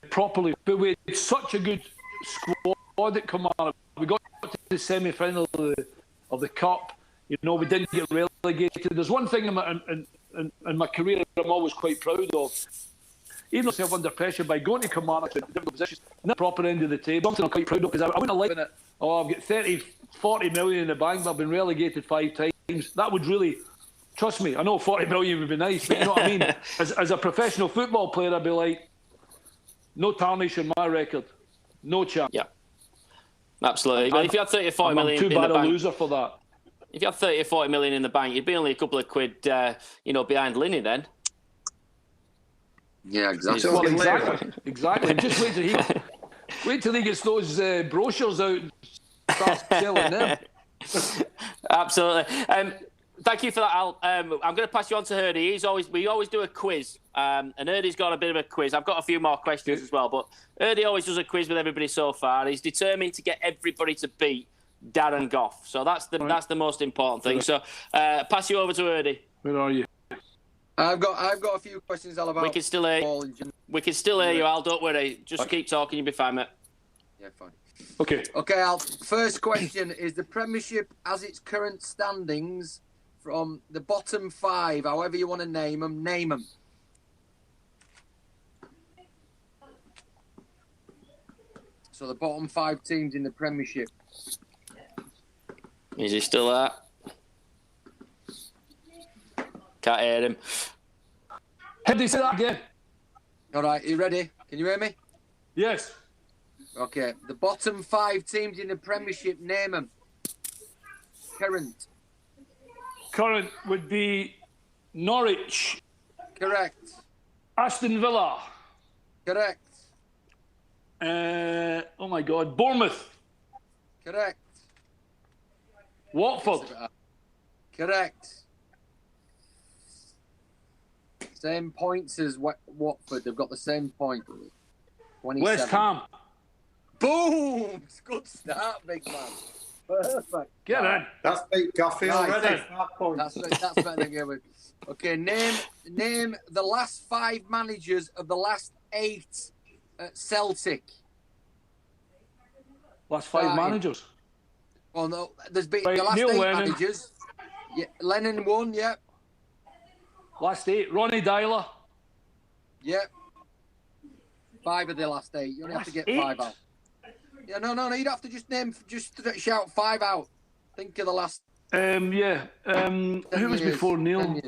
properly, but we had such a good squad at Kilmarnock. We got to the semi-final of the Cup. We didn't get relegated. There's one thing in my career I'm always quite proud of. Even myself under pressure by going to Kilmarnock in different positions, in the proper end of the table, something I'm quite proud of, because I wouldn't have liked it. I've got 30, 40 million in the bank, but I've been relegated 5 times. That would really... Trust me, I know 40 million would be nice, but you know what I mean? As a professional football player, I'd be like, no tarnish on my record. No chance. Yeah, absolutely. But if you had 30 or 40 million in the bank... I'm too bad a loser for that. If you had 30 or 40 million in the bank, you'd be only a couple of quid, behind Lynn then. Yeah, exactly. Well, exactly. Just wait till he gets those brochures out and starts selling them. Absolutely. Thank you for that, Al. I'm going to pass you on to Hurdy. We always do a quiz, and Hurdy's got a bit of a quiz. I've got a few more questions as well, but Hurdy always does a quiz with everybody so far. He's determined to get everybody to beat Darren Gough, so that's the most important thing. So pass you over to Hurdy. Where are you? I've got a few questions all about. We can still hear you, Al. Don't worry. Just keep talking. You'll be fine, mate. Yeah, fine. Okay, Al. First question is the Premiership as its current standings. From the bottom 5, however you want to name them, name them. So the bottom 5 teams in the Premiership. Is he still there? Can't hear him. How do you say that again? All right, you ready? Can you hear me? Yes. Okay. The bottom 5 teams in the Premiership, name them. Current. Current would be Norwich, Correct. Aston Villa. Correct. Oh my God, Bournemouth, Correct. Watford, Correct. Same points as Watford. They've got the same point. 27. West Ham. Boom! It's a good start, big man. Perfect. Get in. That's beat Coffee Right, already. That's better than good. Okay, name the last 5 managers of the last 8 at Celtic. Last 5 managers. Well, no, there's been Right, the last Neil 8 Lennon. managers. Yeah, Lennon won. Yep. Last 8. Ronnie Dyler. Yep. 5 of the last 8. You only have to get 5 out. Yeah, no. You'd have to just shout 5 out. Think of the last. Yeah. Who was before Neil?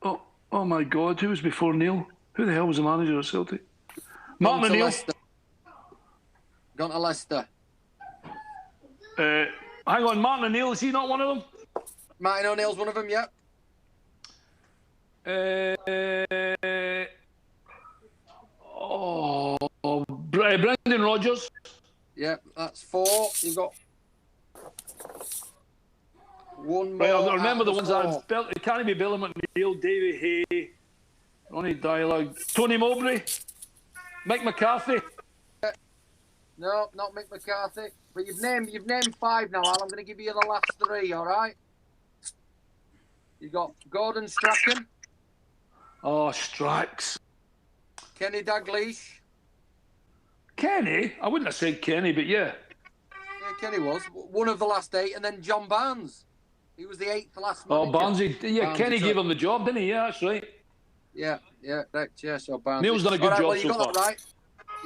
Oh my God. Who was before Neil? Who the hell was the manager of Celtic? Martin O'Neill. Gone to Leicester. Hang on, Martin O'Neill. Is he not one of them? Martin O'Neill's one of them. Yep. Brendan Rodgers. Yep, that's 4. You've got one more. Right, I remember the ones 4. I spelled. It can't be Billy McNeil, Davy Hay, Ronnie Dyler, Tony Mowbray, Mick McCarthy. No, not Mick McCarthy. But you've named 5 now, Al. I'm going to give you the last 3. All right. You got Gordon Strachan. Oh, Strax. Kenny Dalglish. Kenny? I wouldn't have said Kenny, but yeah. Yeah, Kenny was one of the last 8, and then John Barnes. He was the 8th last. Oh, manager. Barnesy. Yeah, Barnesy, Kenny sorry. gave him the job, didn't he? Yeah, that's right. Yeah, correct. Yeah, so Barnes. Neil's done a good job well, you so got far. that right.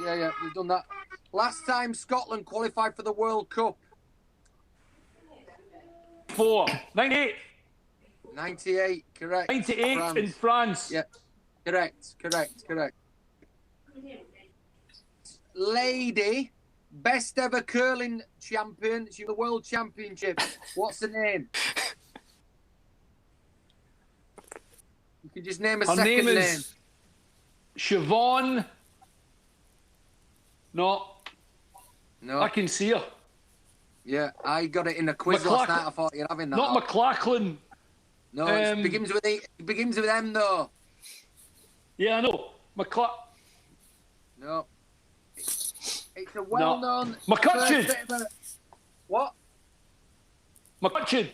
Yeah, you've done that. Last time Scotland qualified for the World Cup. 4. 98. 98, correct. 98 France. in France. Yeah, correct. Lady, best ever curling champion. She won the World Championship. What's her name? You can just name a Her second name name. is Siobhan. No, No. I can see her. Yeah, I got it in a quiz last night. I thought you're having that. Not McLachlan. No, it begins with E. It begins with M though. Yeah, I know. No. It's a well-known. McCutcheon. first bit of what? McCutcheon.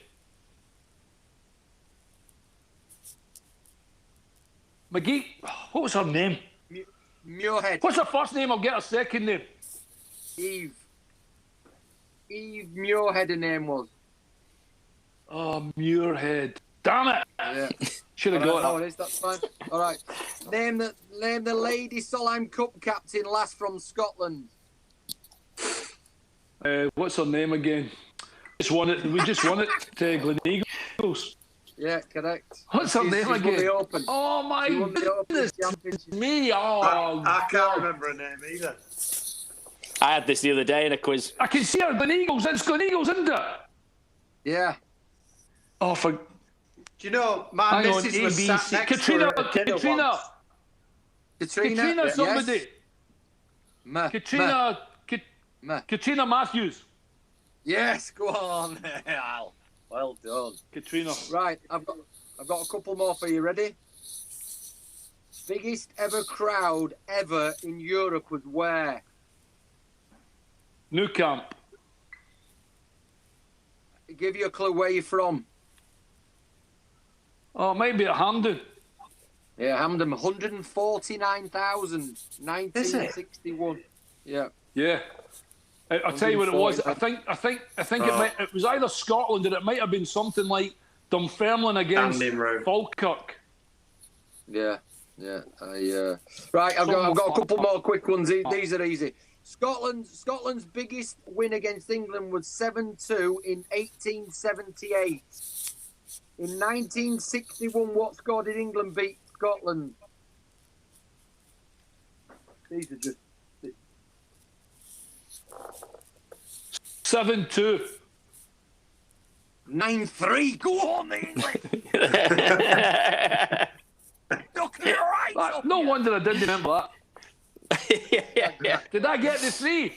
McGee. What was her name? Muirhead. What's her first name? I'll get her second name. Eve Muirhead, her name was. Oh, Muirhead. Damn it. Yeah. Should have All right, got no, it is, that's fine. All right. Name the Lady Solheim Cup captain last from Scotland. what's her name again? We just won it to Glen Eagles. Yeah, correct. What's her name She's won again? the Open. Oh my She won the Open goodness Championship. me! Oh, I can't remember her name either. I had this the other day in a quiz. I can see her. Glen Eagles. It's Glen Eagles, isn't it? Yeah. Oh, for Do you know, my hang on, missus was sat ABC. next Katrina, to her at dinner Katrina, once. Katrina, Katrina, somebody. Yes. Katrina, Ma. Katrina Matthews. Yes, go on, Al. Well done. Katrina. Right, I've got a couple more for you. Ready? Biggest ever crowd ever in Europe was where? Nou Camp. Give you a clue where you're from. Oh, maybe at Hampden. Yeah, Hampden, 149,000, 1961. Yeah. Yeah. I'll tell you what it was. I think it was either Scotland or it might have been something like Dunfermline against Standing room. Falkirk. Yeah. Right, I've got a couple more quick ones. These are easy. Scotland's biggest win against England was 7-2 in 1878. In 1961, what score did England beat Scotland? These are just 7-2. 9-3. Go on, the English. Look at it right. No wonder I didn't remember that. yeah. Did I get the 3?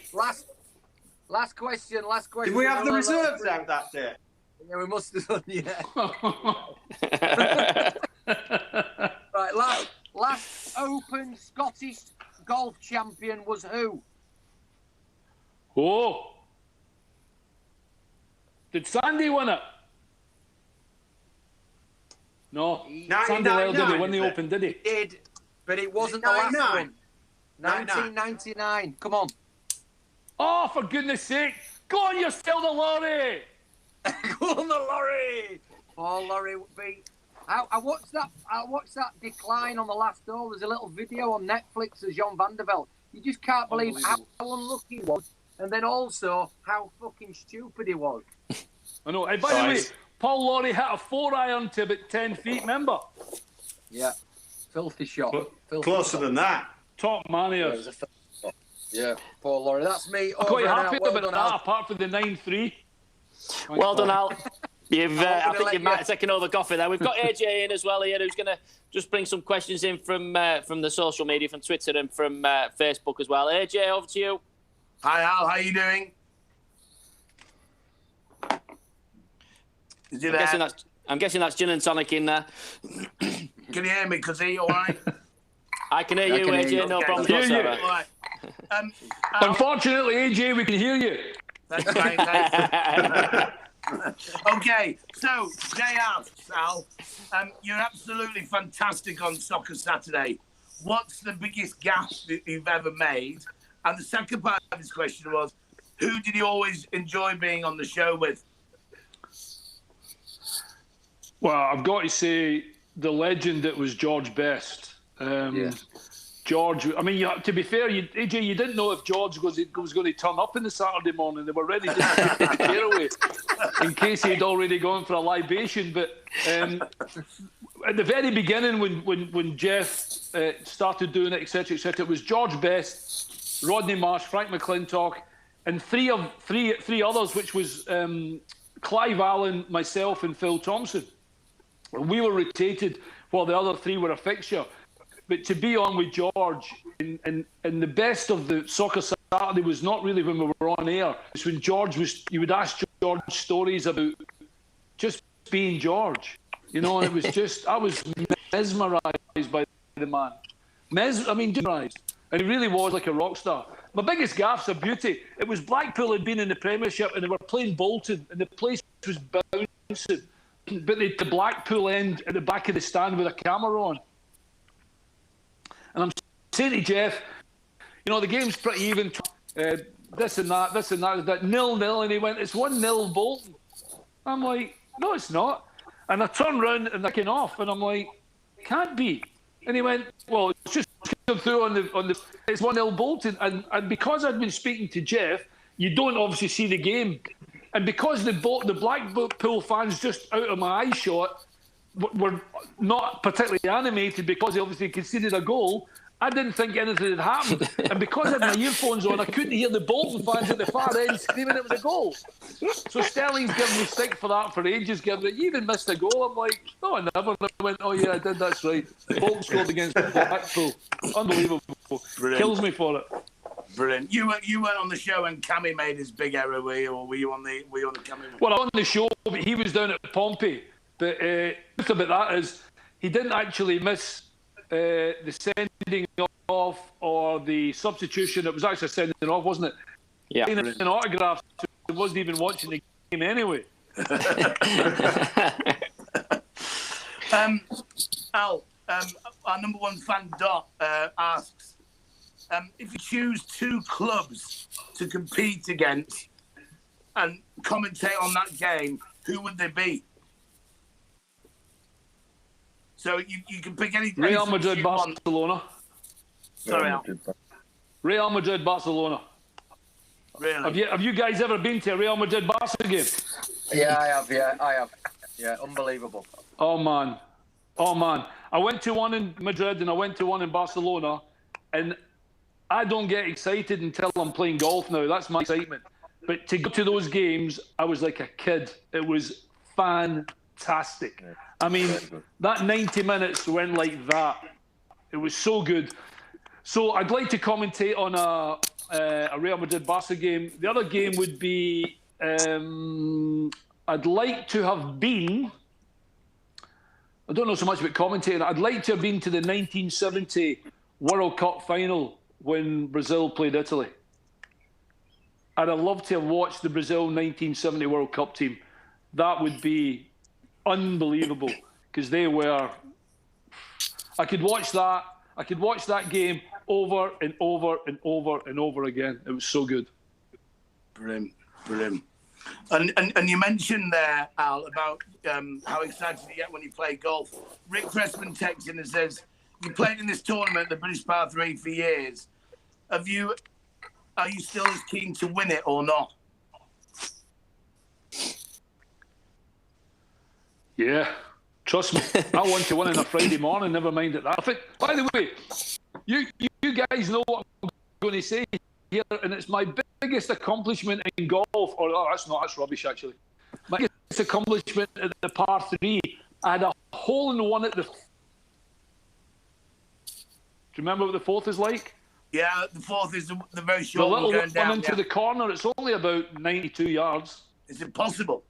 Last question. Did we have the reserves out that day? Yeah, we must have done, yeah. Right, last Open Scottish golf champion was who? Oh. Did Sandy win it? No. Sandy Lyle didn't win the Open, did he? He did, but it wasn't the last 99? one. 1999. Come on. Oh, for goodness sake. Go on, you're still the lorry. Go on the lorry. Oh, lorry beat. I watched that decline on the last hole. There's a little video on Netflix of Jean Van der Velde. You just can't believe how unlucky he was, and then also how fucking stupid he was. I know. Hey, by the way, Paul Lawrie hit a 4-iron to about 10 feet, remember? Yeah. Filthy shot. Closer than that. Top man here. Yeah, Paul Lawrie. That's me. I'm quite happy Well about done, that, Al. apart from the 9-3. Well done, Al. You've, I think let you might have taken over coffee there. We've got AJ in as well here, who's going to just bring some questions in from the social media, from Twitter and from Facebook as well. AJ, over to you. Hi, Al. How you doing? Is he there? I'm guessing that's gin and tonic in there. Can you hear me? Cause he all right? I can hear you, AJ. No problem Hear you. whatsoever. All right. Al, Unfortunately, AJ, we can hear you. that's fine. Thanks. Okay, so Jay asks, Al, you're absolutely fantastic on Soccer Saturday. What's the biggest gaffe that you've ever made? And the second part of his question was, who did you always enjoy being on the show with? Well, I've got to say, the legend that was George Best. George, I mean, to be fair, AJ, you didn't know if George was going to turn up in the Saturday morning. They were ready just to take the chair away in case he'd already gone for a libation. But at the very beginning, when Jeff started doing it, etc., it was George Best, Rodney Marsh, Frank McClintock, and three others, which was Clive Allen, myself, and Phil Thompson. We were rotated while the other three were a fixture. But to be on with George, and the best of the Soccer Saturday was not really when we were on air. It's when you would ask George stories about just being George. You know, and it was just, I was mesmerised by the man. Mesmerised. And he really was like a rock star. My biggest gaffe's a beauty. It was Blackpool had been in the Premiership and they were playing Bolton and the place was bouncing. But they had the Blackpool end at the back of the stand with a camera on. And I'm saying to Jeff, you know, the game's pretty even. This and that, 0-0. And he went, it's 1-0 Bolton. I'm like, no, it's not. And I turn round and they're kicking off. And I'm like, can't be. And he went, well, it's just come through on the it's 1-0 Bolton. And because I'd been speaking to Jeff, you don't obviously see the game. And because the Blackpool fans just out of my eye shot were not particularly animated because he obviously conceded a goal, I didn't think anything had happened. And because I had my earphones on, I couldn't hear the Bolton fans at the far end screaming it was a goal. So Sterling's given me stick for that for ages, giving it, you even missed a goal. I'm like, no, I never. And I went, oh yeah, I did, that's right. Bolton scored against Blackpool. Unbelievable. Brilliant. Kills me for it. Brilliant. You weren't on the show when Cammy made his big error, were you? Or were you on the Cammy? Well, I was on the show, but he was down at Pompey. But the truth about that is he didn't actually miss the sending off or the substitution. It was actually sending off, wasn't it? Yeah. An autograph, so he wasn't even watching the game anyway. Al, our number one fan, Dot, asks, if you choose two clubs to compete against and commentate on that game, who would they be? So you can pick any. Real Madrid, Barcelona. Sorry, Al. Real Madrid, Barcelona. Really? Have you guys ever been to a Real Madrid Barca game? Yeah, I have. Yeah, unbelievable. Oh man. I went to one in Madrid and I went to one in Barcelona, and I don't get excited until I'm playing golf now. That's my excitement. But to go to those games, I was like a kid. It was fantastic. I mean, that 90 minutes went like that. It was so good. So I'd like to commentate on a Real Madrid-Barca game. The other game would be, I'd like to have been, I don't know so much about commentating, I'd like to have been to the 1970 World Cup final when Brazil played Italy. I'd have loved to have watched the Brazil 1970 World Cup team. That would be unbelievable because they were. I could watch that game over and over and over and over again. It was so good. Brilliant. And you mentioned there, Al, about how excited you get when you play golf. Rick Pressman texts in and says, you played in this tournament, the British Par 3, for years. Are you still as keen to win it or not? Yeah, trust me. I want to win on a Friday morning, never mind it. I think, by the way, you guys know what I'm going to say here, and it's my biggest accomplishment in golf. That's rubbish, actually. My biggest accomplishment at the Par 3, I had a hole-in-one at the... Do you remember what the fourth is like? Yeah, the fourth is the very short one one going one down. into the corner. It's only about 92 yards. It's impossible.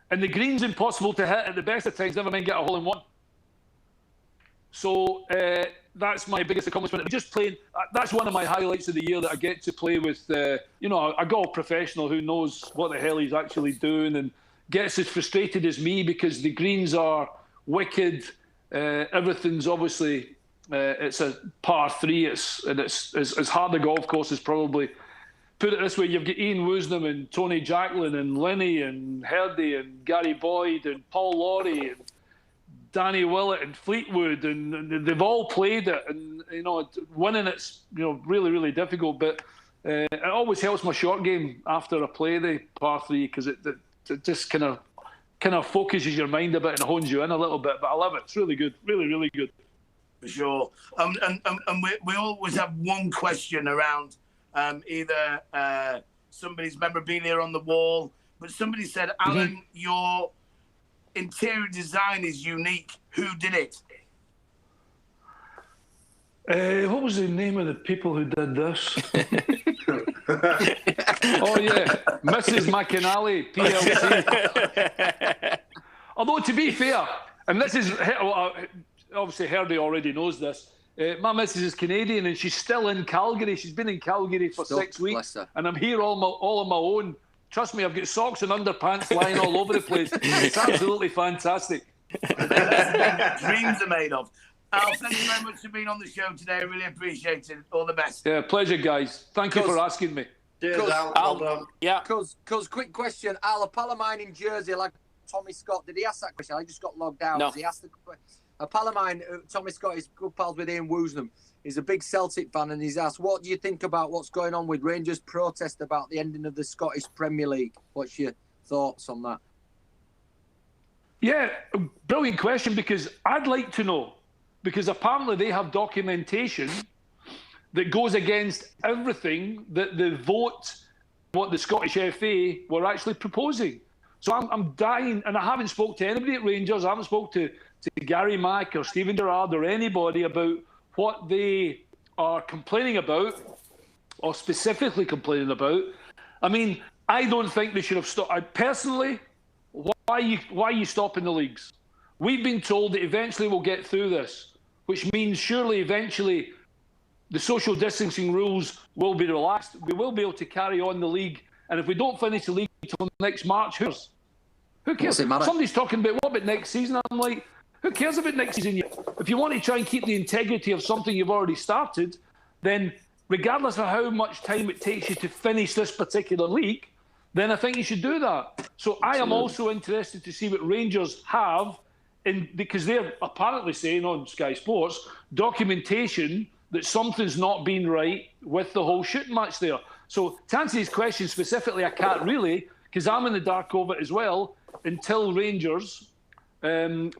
And the green's impossible to hit at the best of times, never mind get a hole-in-one. So that's my biggest accomplishment. Just playing, that's one of my highlights of the year, that I get to play with, a golf professional who knows what the hell he's actually doing and gets as frustrated as me because the greens are wicked. Everything's obviously, it's a Par 3. It's as hard a golf course as probably. Put it this way, you've got Ian Woosnam and Tony Jacklin and Lenny and Hurdy and Gary Boyd and Paul Laurie and Danny Willett and Fleetwood, and they've all played it, and winning it's really, really difficult. But it always helps my short game after I play the Par 3 because it just kind of focuses your mind a bit and hones you in a little bit. But I love it. It's really good, really, really good. For sure. And we always have one question around either somebody's memorabilia on the wall, but somebody said, Alan, your interior design is unique. Who did it? What was the name of the people who did this? Oh, yeah. Mrs. McInally, PLC. Although, to be fair, and this is, obviously, Hurdy already knows this, my missus is Canadian and she's still in Calgary. She's been in Calgary for 6 weeks. And I'm here all on my own. Trust me, I've got socks and underpants lying all over the place. It's absolutely fantastic. Dreams are made of. Al, thank you very much for being on the show today. I really appreciate it. All the best. Yeah, pleasure, guys. Thank you for asking me. Cheers, Al. Well done. Yeah. Cuz, quick question. Al, a pal of mine in Jersey, like Tommy Scott, did he ask that question? I just got logged out. No. He asked a pal of mine, Tommy Scott, is good pals with Ian Woosnam. He's a big Celtic fan, and he's asked, what do you think about what's going on with Rangers' protest about the ending of the Scottish Premier League? What's your thoughts on that? Yeah, brilliant question, because I'd like to know, because apparently they have documentation that goes against everything that the vote, what the Scottish FA were actually proposing. So I'm dying, and I haven't spoke to anybody at Rangers. I haven't spoke to Gary Mack or Stephen Gerrard or anybody about what they are complaining about, or specifically complaining about. I mean, I don't think they should have stopped. Personally, why are you stopping the leagues? We've been told that eventually we'll get through this, which means surely eventually the social distancing rules will be relaxed. We will be able to carry on the league. And if we don't finish the league until next March, who cares? Somebody's talking about, what about next season? I'm like, who cares about next season? If you want to try and keep the integrity of something you've already started, then regardless of how much time it takes you to finish this particular league, then I think you should do that. So I am also interested to see what Rangers have, because they're apparently saying on Sky Sports, documentation that something's not been right with the whole shooting match there. So to answer his question specifically, I can't really, because I'm in the dark over it as well, until Rangers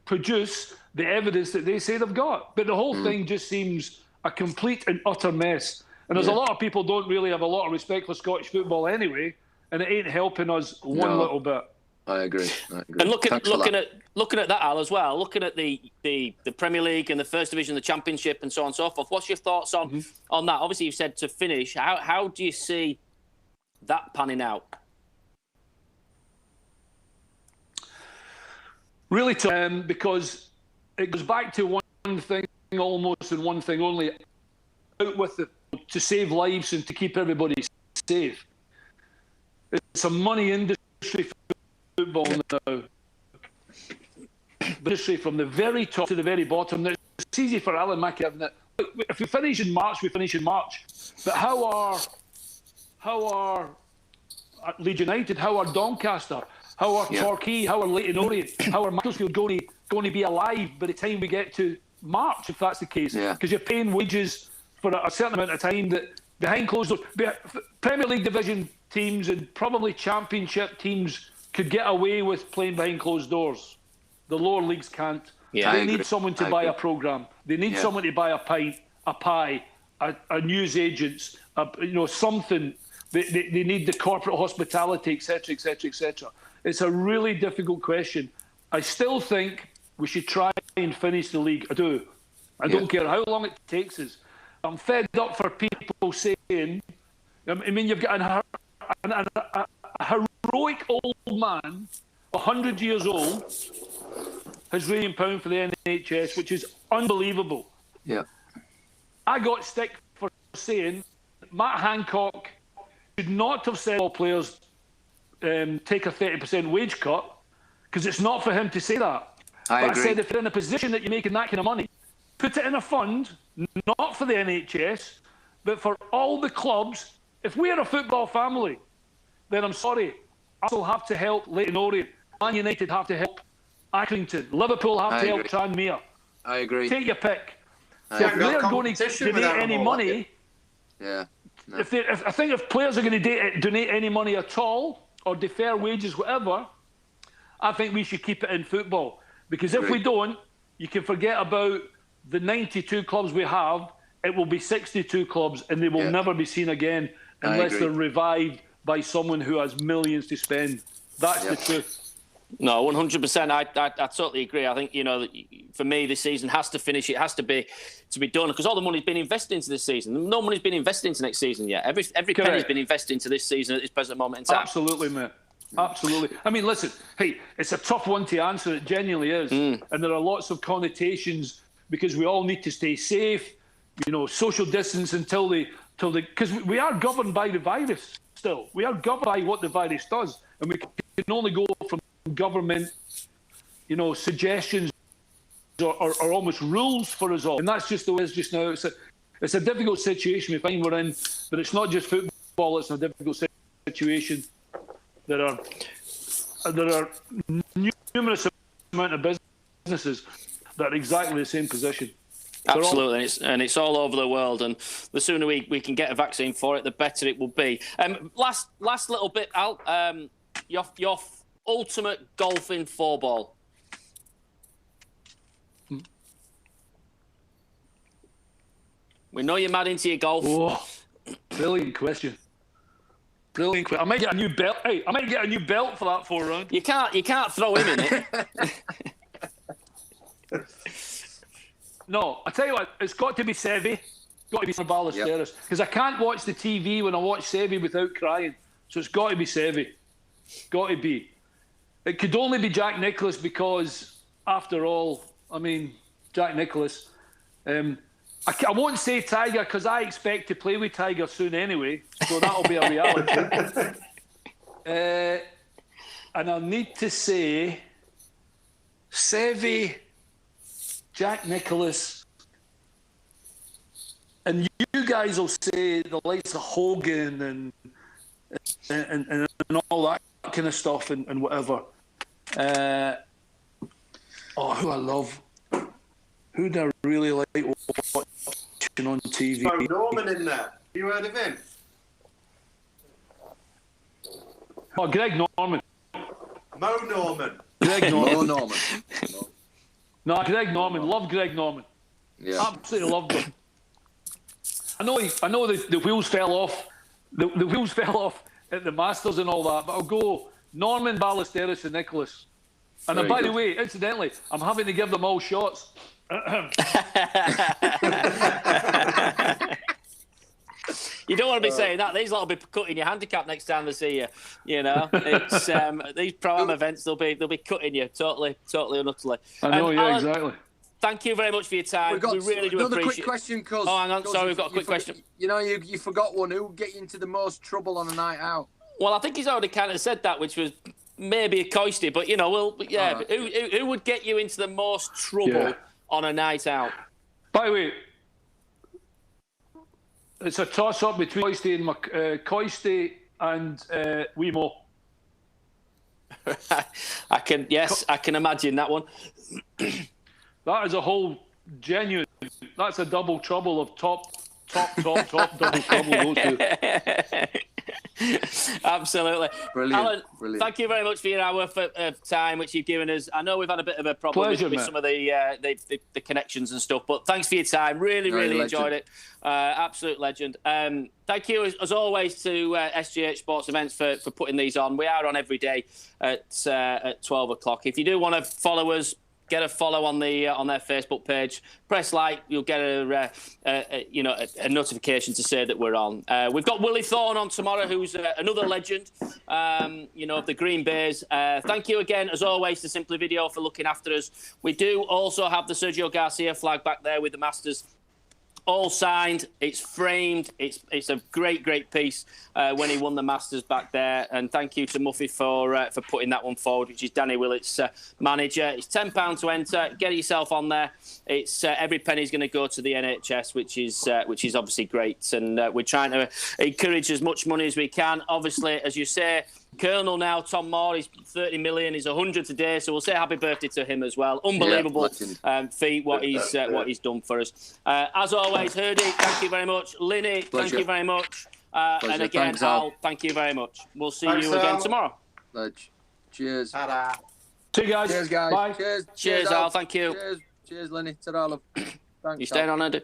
produce the evidence that they say they've got. But the whole thing just seems a complete and utter mess. And there's a lot of people don't really have a lot of respect for Scottish football anyway, and it ain't helping us one little bit. I agree. And looking at that, Al, as well, looking at the Premier League and the First Division, the Championship, and so on and so forth. What's your thoughts on that? Obviously, you've said to finish. How do you see that panning out? Really tough, because it goes back to one thing almost and one thing only. Out with to save lives and to keep everybody safe. It's a money industry for football now. Industry from the very top to the very bottom. Now, it's easy for Alan Mackey, isn't it? If we finish in March, we finish in March. But how are Leeds United? How are Doncaster? How are Torquay? How are Leyton Orient? How are Macclesfield going to be alive by the time we get to March, if that's the case? Because you're paying wages for a certain amount of time that behind closed doors. Premier League division teams and probably Championship teams could get away with playing behind closed doors. The lower leagues can't. They need someone to buy a programme. They need someone to buy a pint, a pie, a news agents, something. They need the corporate hospitality, etc., etc., etc. It's a really difficult question. I still think we should try and finish the league. I do. I don't care how long it takes us. I'm fed up for people saying, I mean, you've got a heroic old man, 100 years old, has £1 million for the NHS, which is unbelievable. Yeah. I got stick for saying Matt Hancock should not have said all players take a 30% wage cut, because it's not for him to say that. I said if you're in a position that you're making that kind of money, put it in a fund, not for the NHS, but for all the clubs. If we're a football family, then I'm sorry, Arsenal have to help Leyton Orient, Man United have to help Accrington, Liverpool have to help Tranmere. I agree. Take your pick. So if they're going to donate any money, I think if players are going to donate any money at all, or defer wages, whatever, I think we should keep it in football. Because if we don't, you can forget about the 92 clubs we have. It will be 62 clubs, and they will never be seen again unless they're revived by someone who has millions to spend. That's the truth. No, 100%. I totally agree. I think, for me, this season has to finish. It has to be done, because all the money's been invested into this season. No money's been invested into next season yet. Every penny's been invested into this season at this present moment in time. Absolutely, mate. Absolutely. I mean, listen, hey, it's a tough one to answer. It genuinely is. And there are lots of connotations, because we all need to stay safe, social distance until because we are governed by the virus still. We are governed by what the virus does. And we can only go from government, suggestions or almost rules for us all. And that's just the way it is just now. It's a difficult situation we find we're in, but it's not just football, it's a difficult situation. There are numerous amount of businesses that are exactly the same position. Absolutely, and it's all over the world. And the sooner we can get a vaccine for it, the better it will be. Last little bit, Al. Your ultimate golfing 4-ball. We know you're mad into your golf. Oh, brilliant question. Brilliant question. I might get a new belt. Hey, I might get a new belt for that 4-round. You can't throw him in it. No, I tell you what, it's got to be Seve. Got to be Ballesteros, because I can't watch the TV when I watch Seve without crying. So it's got to be Seve. Got to be. It could only be Jack Nicklaus, because, after all, I mean, Jack Nicklaus. I won't say Tiger, because I expect to play with Tiger soon anyway, so that'll be a reality. And I'll need to say Seve, Jack Nicklaus, and you guys will say the likes of Hogan and all that kind of stuff and whatever. Who I love. Who do I really like watching on TV? Mo Norman in there. Have you heard of him? Oh, Greg Norman. Mo Norman. Greg Norman. Mo Norman. No, Greg Norman. Love Greg Norman. Yeah. Absolutely loved him. I know the wheels fell off. The wheels fell off at the Masters and all that, but I'll go Norman, Ballesteros and Nicholas. And Very by good. the way, incidentally, I'm having to give them all shots. You don't want to be saying that. These lot will be cutting your handicap next time they see you. You know, it's these pro-am events. They'll be cutting you totally and utterly. I know, yeah, Alan, exactly. Thank you very much for your time. We really do another appreciate. Quick question, Cuz. Oh, hang on. Sorry, we've got a quick question. You know, you forgot one. Who would get you into the most trouble on a night out? Well, I think he's already kind of said that, which was maybe a Coisty, but you know, Right. who would get you into the most trouble on a night out? By the way, it's a toss-up between Coisty and Wemo. I can imagine that one. That is a whole genuine. That's a double trouble of top double trouble. Those two. Absolutely. Brilliant. Alan, Brilliant. thank you very much for your hour of time which you've given us. I know we've had a bit of a problem with some of the connections and stuff, but thanks for your time. Really enjoyed it. Absolute legend. Thank you as always to SGH Sports Events for putting these on. We are on every day at 12 o'clock. If you do want to follow us, get a follow on their Facebook page. Press like, you'll get a notification to say that we're on. We've got Willie Thorne on tomorrow, who's another legend, of the Green Bays. Thank you again, as always, to Simply Video for looking after us. We do also have the Sergio Garcia flag back there with the Masters. All signed, it's framed, it's a great piece when he won the Masters back there. And thank you to Muffy for putting that one forward, which is Danny Willett's manager. It's £10 to enter. Get yourself on there. It's every penny's going to go to the NHS, which is obviously great. And we're trying to encourage as much money as we can. Obviously, as you say, Colonel now, Tom Moore, he's 30 million, he's 100 today, so we'll say happy birthday to him as well. Unbelievable feat, what he's done for us. As always, Hurdy, thank you very much. Lynn, thank you very much. And again, Thanks, Al, thank you very much. We'll see you again tomorrow. Cheers. Ta-da. See you guys. Cheers, guys. Bye. Cheers, Al. Thank you. Cheers, Lenny. Ta-ra, love. Thanks, You staying on, Andy?